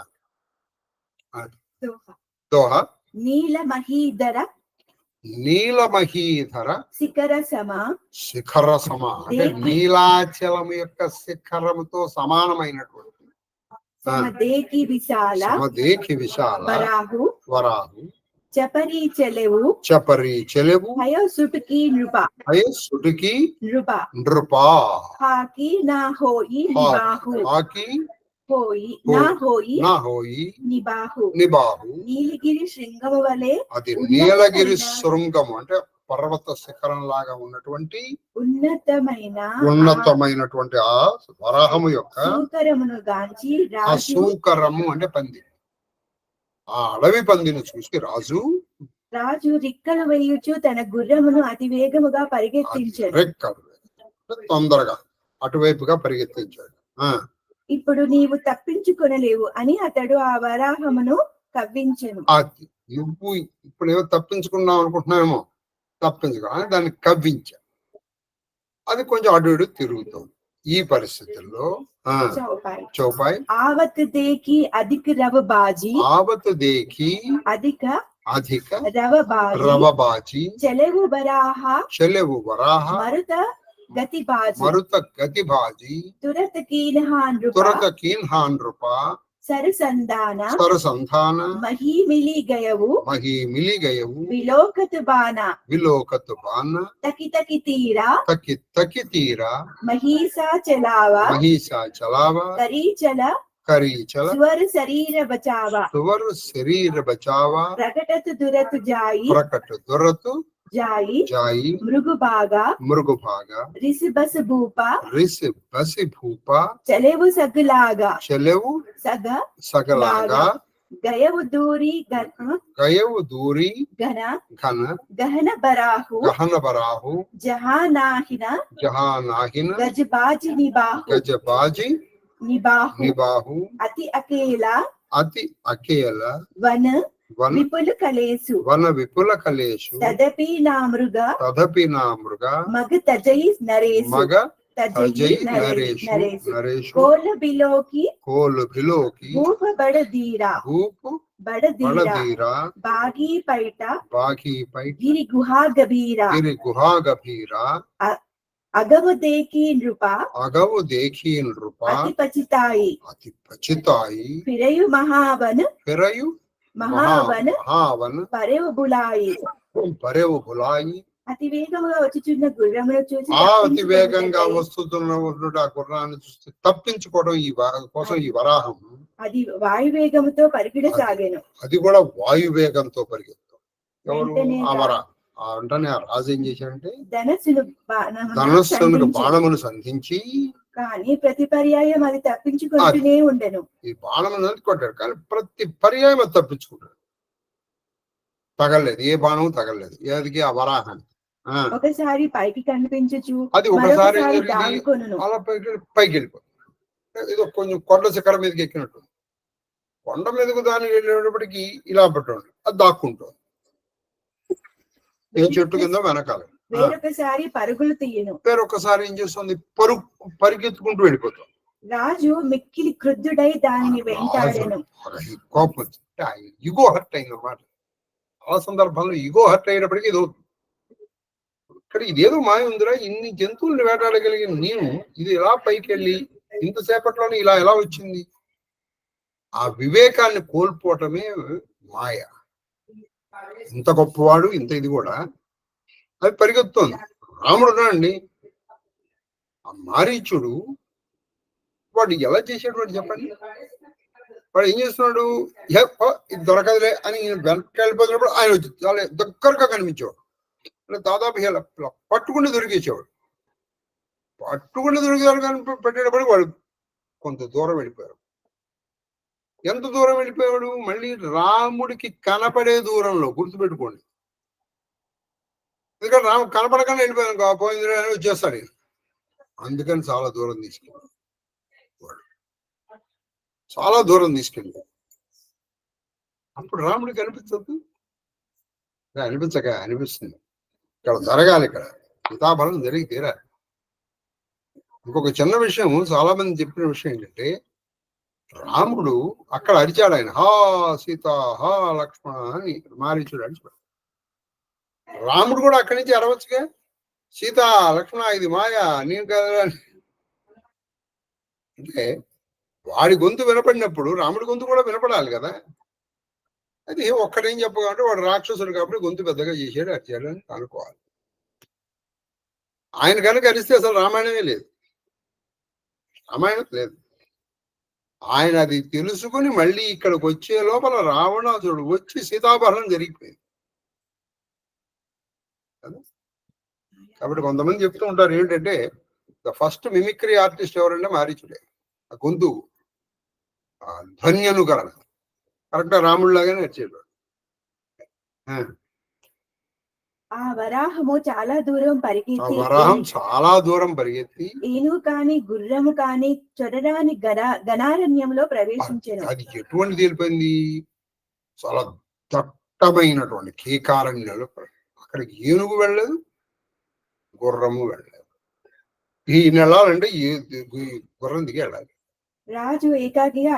S1: దోహ.
S3: నీలమహీధర
S1: నీలమహీధర
S3: శిఖర సమ
S1: శిఖర సమ అంటే నీలాచలం యొక్క శిఖరముతో సమానమైనటువంటి
S3: సమదేకి విశాల
S1: సమదేకి విశాల
S3: వరాహు
S1: వరాహు
S3: చపరి చెలెవు
S1: చపరి చెలెవు
S3: హయో సుటుకి నృప
S1: అయ సుడికి
S3: నృప
S1: నృపా
S3: హాకి నా హోయి నిబాహు
S1: ఆకి
S3: హోయి నా హోయి
S1: నా హోయి
S3: నిబాహు
S1: నిబాహు.
S3: నీలగిరి శృంగము వలె
S1: అది నీలగిరి శృంగము అంటే పర్వత శిఖరం లాగా ఉన్నటువంటి ఉన్నతమైనటువంటి ఆ వరాహము యొక్క
S3: సూకరమును గాంచి
S1: ఆ
S3: రాజు
S1: సూకరము అంటే పంది, ఆ అడవి పందిని చూసి రాజు
S3: రిక్కలు వేయుచు తన గుర్రమును అతి వేగముగా పరిగెత్తించాడు.
S1: రెక్కలు తొందరగా అటువైపుగా పరిగెత్తించాడు.
S3: ఇప్పుడు నీవు తప్పించుకొనలేవు అని అతడు ఆ వరాహమును కవ్వించెను.
S1: అది నువ్వు ఇప్పుడు ఏమో తప్పించుకున్నావు అనుకుంటున్నావేమో, తప్పించుకోవాలి దాన్ని కవ్వించా. అది కొంచెం అటు ఇటు తిరుగుతుంది. ఈ పరిస్థితుల్లో చౌపాయి
S3: ఆవత్ దేకి అధిక రవబాజీ
S1: ఆవత్ దేకి
S3: అధిక
S1: అధిక
S3: రవబాజీ చెలెవు వరాహ మరుత
S1: గతి బాజీ
S3: తురత
S1: కీన్హాన్ నృప సరసంధాన
S3: మహీమిలి గయవు విలోకతు బాణ తకి తీరా మహీసా చలావా కరీచల స్వర శరీర బచావా ప్రకటతు దురతు జాయి మృగు భాగా రిసి బసి భూప చలేవు సగలాగా గయవు దూరి గహన బరాహు జహానాహిన గజబాజి నిబాహు అతి అకేల వన విపుల కలేసు తదపి నా మృగ మగ తజై నరేషు కోల బిలోకి భూప బడదీరా బాగి పైట గిరి గుహా గభీరా అగవు దేకి నృప అతి పచితాయి ఫిరయు మహావన్ పరెవు బులాయి అతి వేగంగా వచ్చుచున్న గుర్రమును చూసి
S1: అతి వేగంగా వస్తున్న ఆ గుర్రాన్ని చూసి తప్పించుకోవడం కోసం ఈ వరాహం
S3: అది వాయువేగంతో పరిగెడసాగాను.
S1: అది కూడా వాయువేగంతో పరిగెత్తాం. ఎవరు? ఆ వరాహం. అంటనే ఆ రాజు ఏం చేశాడంటే ధనస్సును బాణమును సంధించి
S3: కానీ ప్రతి పర్యాయం అది తప్పించుకుంటూనే ఉండను.
S1: ఈ బాణమును కొట్టాడు కానీ ప్రతి పర్యాయం అది తప్పించుకుంటాడు. తగలలేదు, ఏ బాణము తగలలేదు. ఏదికి? ఆ వరాహాన్ని.
S3: ఒకసారి పైకి కనిపించచ్చు,
S1: అది ఒకసారి అలా పైకి వెళ్ళిపోతుంది. ఏదో కొంచెం కొండ శిఖరం మీదకి ఎక్కినట్టు. కొండ మీదకు దానికి వెళ్ళేటప్పటికి ఇలా పట్టుంది, అది దాక్కుంటుంది ఏ చెట్టు కింద వెనకాల.
S3: వేరొకసారి పరుగులు తీయను,
S1: వేరొకసారి ఏం చేస్తుంది? పరిగెత్తుకుంటూ వెళ్ళిపోతాం.
S3: రాజు మిక్కిలి క్రుద్ధుడై దానిని వెంటాడెను.
S1: కోపం వచ్చింది, ఇగో హర్ట్ అయింది అన్నమాట. ఆ సందర్భంలో ఇగో హర్ట్ అయినప్పటికీ ఏదో ఇక్కడ ఇదేదో మాయ ఉందిరా, ఇన్ని జంతువుల్ని వేటాడగలిగిన నేను ఇది ఎలా పైకి వెళ్ళి ఇంతసేపట్లోనే ఇలా ఎలా వచ్చింది? ఆ వివేకాన్ని కోల్పోవటమే మాయ. ఇంత గొప్పవాడు, ఇంత ఇది కూడా అది పరిగెత్తుంది. రాముడు అండి, ఆ మారీచుడు వాడు ఎలా చేసేటువంటి చెప్పండి. వాడు ఏం చేస్తున్నాడు? ఇది దొరకదులే అని వెనక్కి వెళ్ళిపోతున్నప్పుడు ఆయన వచ్చి చాలా దగ్గరగా కనిపించేవాడు. దాదాపు పట్టుకుంటే దొరికేసేవాడు. పట్టుకుంటే దొరికేవాడు పెట్టేటప్పుడు వాడు కొంత దూరం వెళ్ళిపోయాడు. ఎంత దూరం వెళ్ళిపోయాడు? మళ్ళీ రాముడికి కనపడే దూరంలో. గుర్తుపెట్టుకోండి, ఎందుకంటే రాము కనపడకుండా వెళ్ళిపోయాను పోయింది అని వచ్చేస్తాడు. అందుకని చాలా దూరం తీసుకెళ్ళాడు. చాలా దూరం తీసుకెళ్ళాడు. అప్పుడు రాముడికి కనిపించదు. అనిపిస్తుంది. ఇక్కడ జరగాలి, ఇక్కడ సీతాఫలం జరిగి తీరాలి. ఇంకొక చిన్న విషయం, చాలా మంది చెప్పిన విషయం ఏంటంటే, రాముడు అక్కడ అరిచాడు, ఆయన హా సీత హా లక్ష్మణ అని మారీచుడు అరిచాడు. రాముడు కూడా అక్కడి నుంచి అరవచ్చుగా, సీత లక్ష్మణ ఇది మాయా నేను కదా అంటే. వాడి గొంతు వినపడినప్పుడు రాముడి గొంతు కూడా వినపడాలి కదా. అది ఒక్కడేం చెప్పకంటే వాడు రాక్షసుడు కాబట్టి గొంతు పెద్దగా చేసాడు, అరిచాడు అని అనుకోవాలి. ఆయన కనుక అరిస్తే అసలు రామాయణమే లేదు, రామాయణం లేదు. ఆయన అది తెలుసుకుని మళ్ళీ ఇక్కడికి వచ్చే లోపల రావణాసురుడు వచ్చి సీతాపహరణం జరిగిపోయింది. కాబట్టి కొంతమంది చెప్తూ ఉంటారు ఏంటంటే, ద ఫస్ట్ మిమిక్రీ ఆర్టిస్ట్ ఎవరంటే మారీచుడే. ఆ గొంతు ధ్వని అనుకరణ కరెక్ట్ రాముడిలాగానే వచ్చేవాడు.
S3: ఆ వరాహము చాలా దూరం పరిగెత్తి,
S1: వరాహం చాలా దూరం పరిగెత్తి
S3: ఏనుగు కాని గుర్రము కాని చొరరాని ఘనారణ్యంలో ప్రవేశించాను.
S1: అది ఎటువంటి తేలిపోయింది, చాలా దట్టమైనటువంటి కేకారణ్యంలో. అక్కడికి ఏనుగు వెళ్ళలేదు, గుర్రము వెళ్ళలేదు. ఈయన వెళ్ళాలంటే గుర్రం దిగి వెళ్ళాలి.
S3: రాజు ఏకాకిగా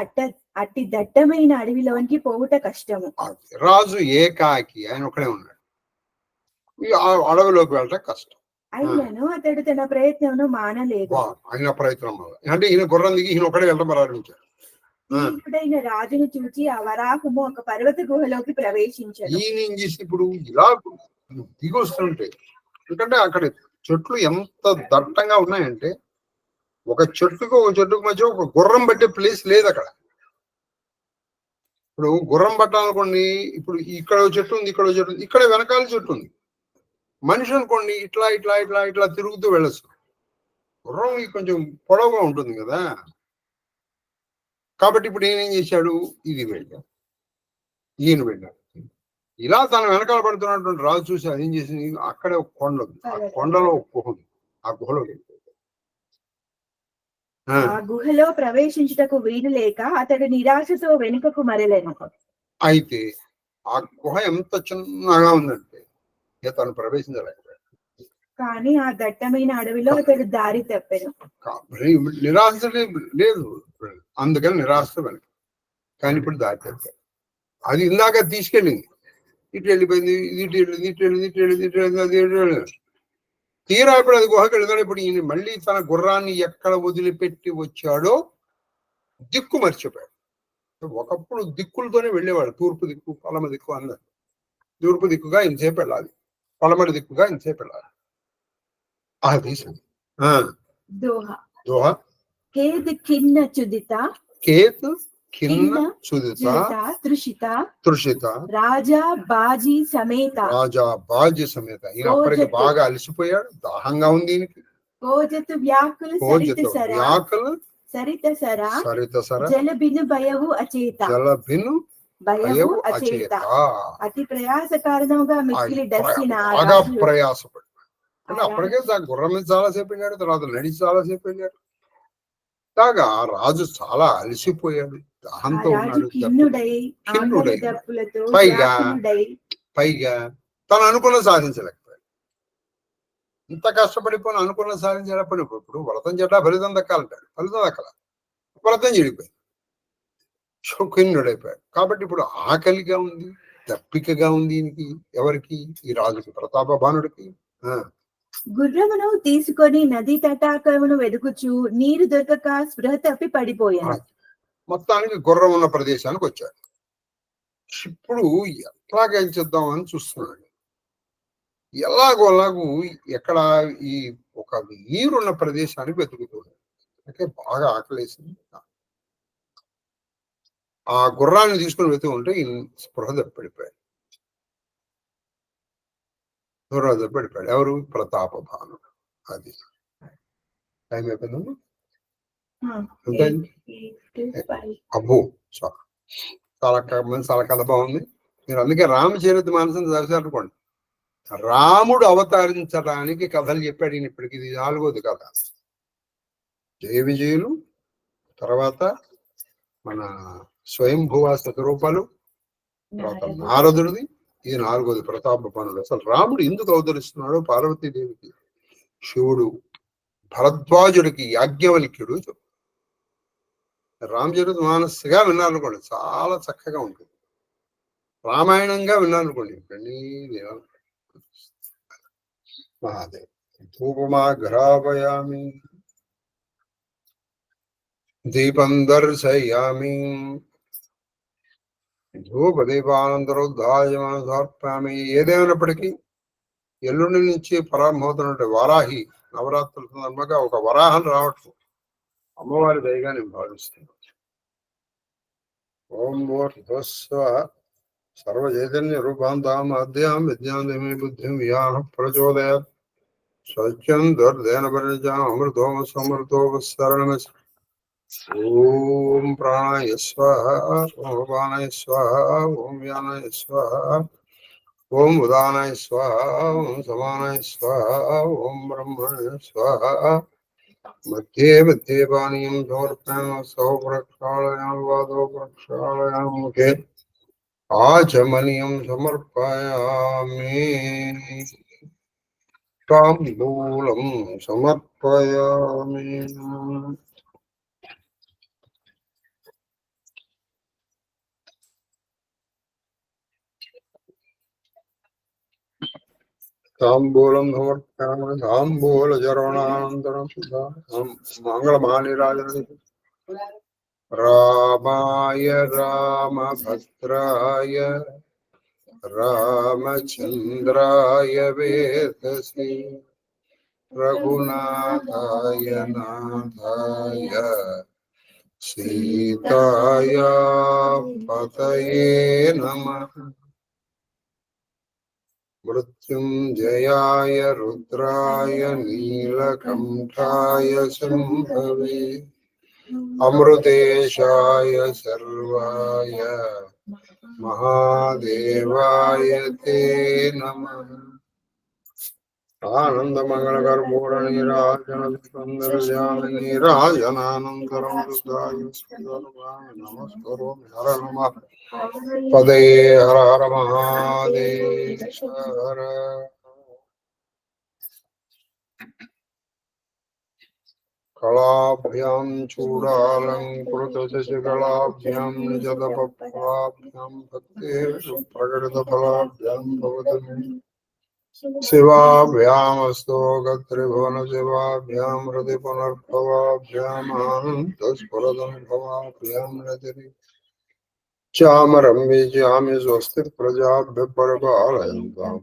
S3: అట్టి దట్టమైన అడవిలోనికి పోవుట కష్టము.
S1: రాజు ఏకాకి, ఆయన ఒకడే ఉన్నాడు, ఈ అడవిలోకి వెళ్ళటం కష్టం.
S3: అయినను అతడు తన ప్రయత్నం మానలేదు.
S1: ఆయన ప్రయత్నం వల్ల అంటే ఈయన గుర్రం దిగి ఈయన ఒకడే వెళ్ళడం ప్రారంభించాడు.
S3: ఇప్పుడైన రాజును చూచి ఆ వరాహము ఒక పర్వత గుహలోకి ప్రవేశించాడు.
S1: ఈయన ఏం చేసి ఇప్పుడు ఇలా దిగి వస్తుంటే, ఎందుకంటే అక్కడ చెట్లు ఎంత దట్టంగా ఉన్నాయంటే, ఒక చెట్టుకు మధ్య ఒక గుర్రం పట్టే ప్లేస్ లేదు అక్కడ. ఇప్పుడు గుర్రం పట్టాలనుకోండి, ఇప్పుడు ఇక్కడ చెట్టు ఉంది, ఇక్కడ చెట్టు ఉంది, ఇక్కడ వెనకాల చెట్టు ఉంది. మనిషి అనుకోండి ఇట్లా ఇట్లా ఇట్లా ఇట్లా తిరుగుతూ వెళ్ళచ్చు. గుర్రం కొంచెం పొడవుగా ఉంటుంది కదా. కాబట్టి ఇప్పుడు ఈయన ఏం చేశాడు, ఇది వెళ్ళాడు, ఈయన వెళ్ళాడు. ఇలా తన వెనకాల పడుతున్నటువంటి రాజు చూసి అదేం చేసింది, అక్కడే ఒక కొండ ఉంది, ఆ కొండలో ఒక గుహ ఉంది, ఆ గుహలో వెళ్ళాడు.
S3: ఆ గుహలో ప్రవేశించుటకు వీలు లేక అతడు నిరాశతో వెనుకకు మరలేను.
S1: అయితే ఆ గుహ ఎంత చిన్నగా ఉందంటే తను ప్రవేశించలేకపోయాడు.
S3: కానీ ఆ దట్టమైన అడవిలో అతడు దారి తప్పాడు.
S1: నిరాశ లేదు, అందుకని నిరాశ వెనక. కానీ ఇప్పుడు దారి తప్పాడు. అది ఇందాక తీసుకెళ్ళింది, ఇటు వెళ్ళిపోయింది, ఇటు వెళ్ళింది, ఇటు వెళ్ళింది, ఇటు వెళ్ళింది, ఇటు వెళ్ళింది, అది ఇటు వెళ్ళింది. తీరా ఇప్పుడు అది గుహకి వెళ్తాడు. ఇప్పుడు ఈయన మళ్ళీ తన గుర్రాన్ని ఎక్కడ వదిలిపెట్టి వచ్చాడో దిక్కు మర్చిపోయాడు. ఒకప్పుడు దిక్కులతోనే వెళ్ళేవాడు, తూర్పు దిక్కు పలమ దిక్కు అన్నారు. తూర్పు దిక్కుగా ఇంతసేపు వెళ్ళాలి, పలమటి దిక్కుగా ఇంతసేపు వెళ్ళాలి. అది దోహ
S3: కేతు కిన్న చుదిత
S1: కేతు కిన్న చుదిత తృషిత
S3: రాజా బాజీ సమేత
S1: ఈయన అప్పటికి బాగా అలసిపోయాడు, దాహంగా ఉంది ఈయనకి.
S3: కోజతు వ్యాకులు సరిత సర జలబిను భయవు అచేత భయవు అచేత అతి ప్రయాస కారణంగా మిక్కిలి దర్శిన
S1: ప్రయాసపడి అంటే అప్పటికే గుర్రం మీద చాలాసేపు వెళ్ళాడు, తర్వాత నడిచి చాలాసేపు వెళ్ళాడు. కాగా రాజు చాలా అలసిపోయాడు, దాహంతో ఉన్నాడు. పైగా తను అనుకున్న సాధించలేకపోయాడు. ఇంత కష్టపడిపోయిన అనుకున్న సాధించలేకపోయినప్పుడు ఇప్పుడు వ్రతం చెడ్డా ఫలితం దక్కాలంటాడు, ఫలితం దక్కల, వ్రతం చెడిపోయింది, కిన్నుడైపోయాడు. కాబట్టి ఇప్పుడు ఆకలిగా ఉంది, దప్పికగా ఉంది ఈయనకి. ఎవరికి? ఈ రాజుకి, ప్రతాపభానుడికి.
S3: గుర్రమును తీసుకొని నదీ తటాకమును వెదుకుచు నీరు దొరకక స్పృహ తప్పి పడిపోయాడు.
S1: మొత్తానికి గుర్రం ఉన్న ప్రదేశానికి వచ్చాడు. ఇప్పుడు ఎట్లాగేం చేద్దామని చూస్తున్నాడు. ఎలాగోలాగు ఎక్కడ ఈ ఒక నీరున్న ప్రదేశానికి వెతుకుతున్నాడు. అంటే బాగా ఆకలేసింది. ఆ గుర్రాన్ని తీసుకుని వెతుకుంటే స్పృహ తప్పిడిపోయాడు. పడిపోయాడు. ఎవరు? ప్రతాపభానుడు. అది టైం అయిపోయింది. అబ్బో చాలా కథ బాగుంది. మీరు అందుకే రామచరిత మానసం చదివారనుకోండి, రాముడు అవతరించడానికి కథలు చెప్పాడు ఈయన. ఇప్పటికి ఇది 4వది కథ. జయ విజయులు, తర్వాత మన స్వయంభువ శతరూపాలు, తర్వాత నారదుడిది, ఈ 4వది ప్రతాప పనులు. అసలు రాముడు ఎందుకు అవతరిస్తున్నాడో పార్వతీదేవికి శివుడు భరద్వాజుడికి యాజ్ఞవల్క్యుడు రామచరిత మానస్గా విన్నారనుకోండి చాలా చక్కగా ఉంటుంది. రామాయణంగా విన్నారనుకోండి మహాదేవ్. ధూపమా గ్రాపయామి దీపం దర్శయామి ధూపదీపానంతరోద్ధాయమామి. ఏదేమైనప్పటికీ ఎల్లుండి నుంచి ప్రారంభమవుతున్నట్టు వారాహి నవరాత్రుల సందర్భంగా ఒక వరాహం రావటం అమ్మవారి దయగా నేను భావిస్తున్నాను. ఓం భూర్భువస్వ సర్వచైతన్య రూపాంతాం అద్యాం విద్యాంతమే బుద్ధిం వ్యాహ ప్రచోదయాత్ సత్యం దుర్ధేన పరిణజాం అమృతోమ సమృతోపసరణమస్. ఓం ప్రాణాయ స్వాహ ఓం అపానాయ స్వాహ ఓం వ్యానాయ స్వాహ ఓం ఉదానాయ స్వాహ ఓం సమానాయ స్వాహ ఓం బ్రహ్మణాయ స్వాహ. మధ్యే మధ్యే పానీయం సమర్పయామి. సౌ ప్రక్షాళయామి వాదో ప్రక్షాళయామి ముఖే ఆచమనీయం సమర్పయామి. తాంబూలం సమర్పయామి. తాంబూలం సమర్పయామి. తాంబూల చరణానంతరం మంగళమానిరాజన రామాయ రామభద్రాయ రామచంద్రాయ వేదసి రఘునాథాయ నాథాయ సీతాయ పతయే నమః. మృత్యుంజయాయ రుద్రాయ నీలకంఠాయ శంభవే అమృతేశాయ సర్వాయ మహాదేవాయ తే నమః. ఆనందమంగళకర్పూర నీరాజన నీరాజనానంతరం నమస్కరోమి. హర నమః పదయే హర హర మహాదేశ్వర. కళాభ్యాం చూడాలంకృత శశికళాభ్యాం నిజదపప్లాభ్యాం భక్తేషు ప్రకటిత ఫలాభ్యాం భవతు శివాభ్యామస్తో గత్రిభువన శివాభ్యాం హృది పునర్భవాభ్యాం ఆనందస్ఫురదనుభవాభ్యాం రతిరి చామరం విజయామి. స్వస్తి ప్రజాభ్య పరిపాలయంతాం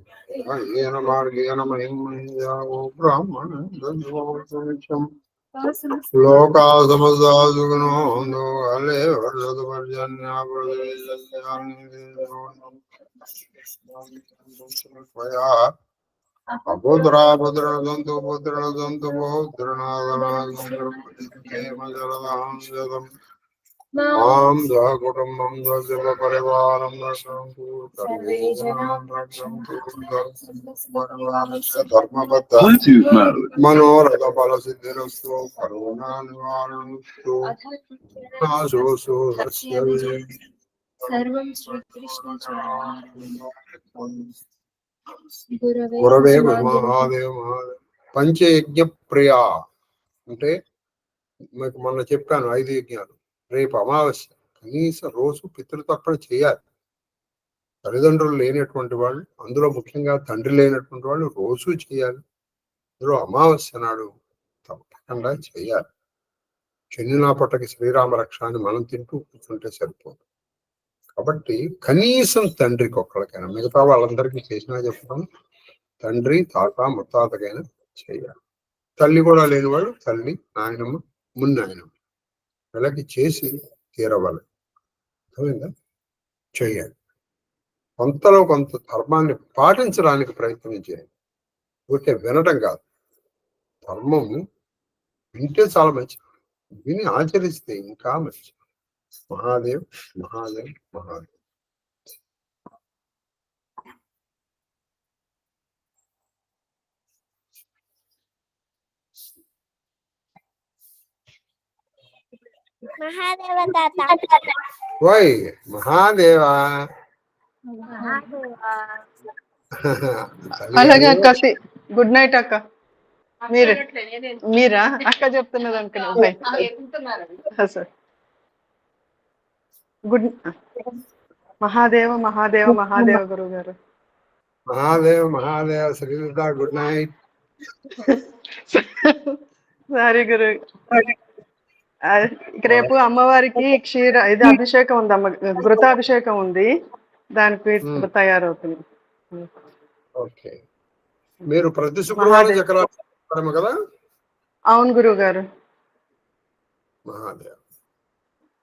S1: యేన మార్గేణ మహిం మహీయావో బ్రాహ్మణం లోకా సమస్తా సుఖినో భవంతు. కాలే వర్షతు పర్జన్యః అపుత్రా పుత్రణదంతు పుత్రణదంతు బహుత్రణాదనాదం మాం దా కుటుంబం దశ పరివారం రక్షంతు ధర్మబద్ధ మనోరథ ఫల సిద్ధిరస్తు కరోనా నివారణస్తు నాశోసు
S2: సర్వం శ్రీకృష్ణ
S1: గురవే మహాదేవ మహాదేవ. పంచయజ్ఞ ప్రియ అంటే మీకు మొన్న చెప్పాను 5 యజ్ఞాలు. రేపు అమావాస్య కనీసం రోజు పితృతర్పణ చేయాలి. తల్లిదండ్రులు లేనటువంటి వాళ్ళు, అందులో ముఖ్యంగా తండ్రి లేనటువంటి వాళ్ళు రోజు చేయాలి. అందులో అమావాస్య నాడు తప్పకుండా చేయాలి. చెన్నినా పొట్టకి శ్రీరామ రక్ష అని మనం తింటూ కూర్చుంటే సరిపోదు. కాబట్టి కనీసం తండ్రికి ఒక్కడికైనా, మిగతా వాళ్ళందరికీ చేసినా చెప్తాను, తండ్రి తాత ముత్తాతకైనా చేయాలి. తల్లి కూడా లేని వాళ్ళు తల్లి, నాయనమ్మ, మున్నాయనమ్మ వీళ్ళకి చేసి తీరవాలి. అర్థమైందా? చేయాలి. కొంతలో కొంత ధర్మాన్ని పాటించడానికి ప్రయత్నం చేయాలి. ఊరికే వినటం కాదు. ధర్మం వింటే చాలా మంచిది, విని ఆచరిస్తే ఇంకా మంచిది. మహాదేవ్ మహాదేవ్ మహాదేవ్.
S4: మహాదేవ తాత
S1: ఓయ్ మహాదేవా
S4: అలాగే అక్క గుడ్ నైట్ అక్క. మీరా అక్క చెప్తున్నది అనుకున్నా సార్. గుడ్ మహాదేవ మహాదేవ మహాదేవ గురువు గారు.
S1: మహాదేవ శ్రీయుత గుడ్ నైట్.
S4: సారీ గురు. రేపు అమ్మవారికి ఇది అభిషేకం ఉంది, ఘృతాభిషేకం ఉంది, దానికి తయారవుతుంది.
S1: ఓకే, మీరు ప్రతి శుక్రవారం చక్రాలు కదా?
S4: అవును గురువు గారు.
S1: మహాదేవ్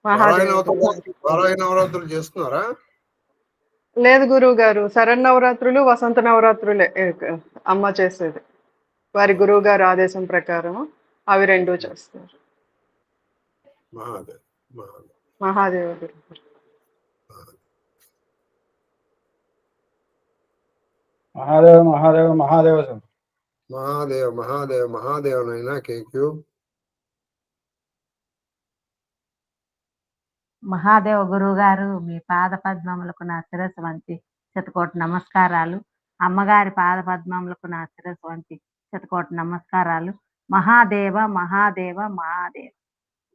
S4: మహాదేవ్
S1: నవరాత్రులు చేస్తున్నారా?
S4: లేదు గురువు గారు, శరన్నవరాత్రులు వసంత నవరాత్రులే అమ్మ చేసేది. వారి గురువు గారు ఆదేశం ప్రకారం అవి రెండూ చేస్తారు.
S1: మహాదేవ్
S4: మహాదేవ గురువు.
S5: మహాదేవ మహాదేవ మహాదేవ సార్.
S1: మహాదేవ్ నైనా కేక్యూ.
S6: మహాదేవ గురువు గారు, మీ పాద పద్మములకు నా శిరస్సు వంచి శతకోటి నమస్కారాలు. అమ్మగారి పాద పద్మములకు నా శిరస్సు వంచి శతకోటి నమస్కారాలు. మహాదేవ మహాదేవ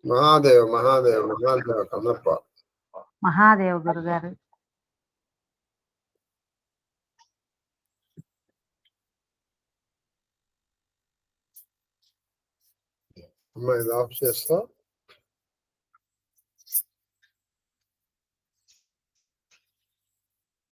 S6: మహాదేవ
S1: కన్నప్ప.
S6: మహాదేవ గురుగారు.
S1: అమ్మాయి ఆఫ్ చేస్తా.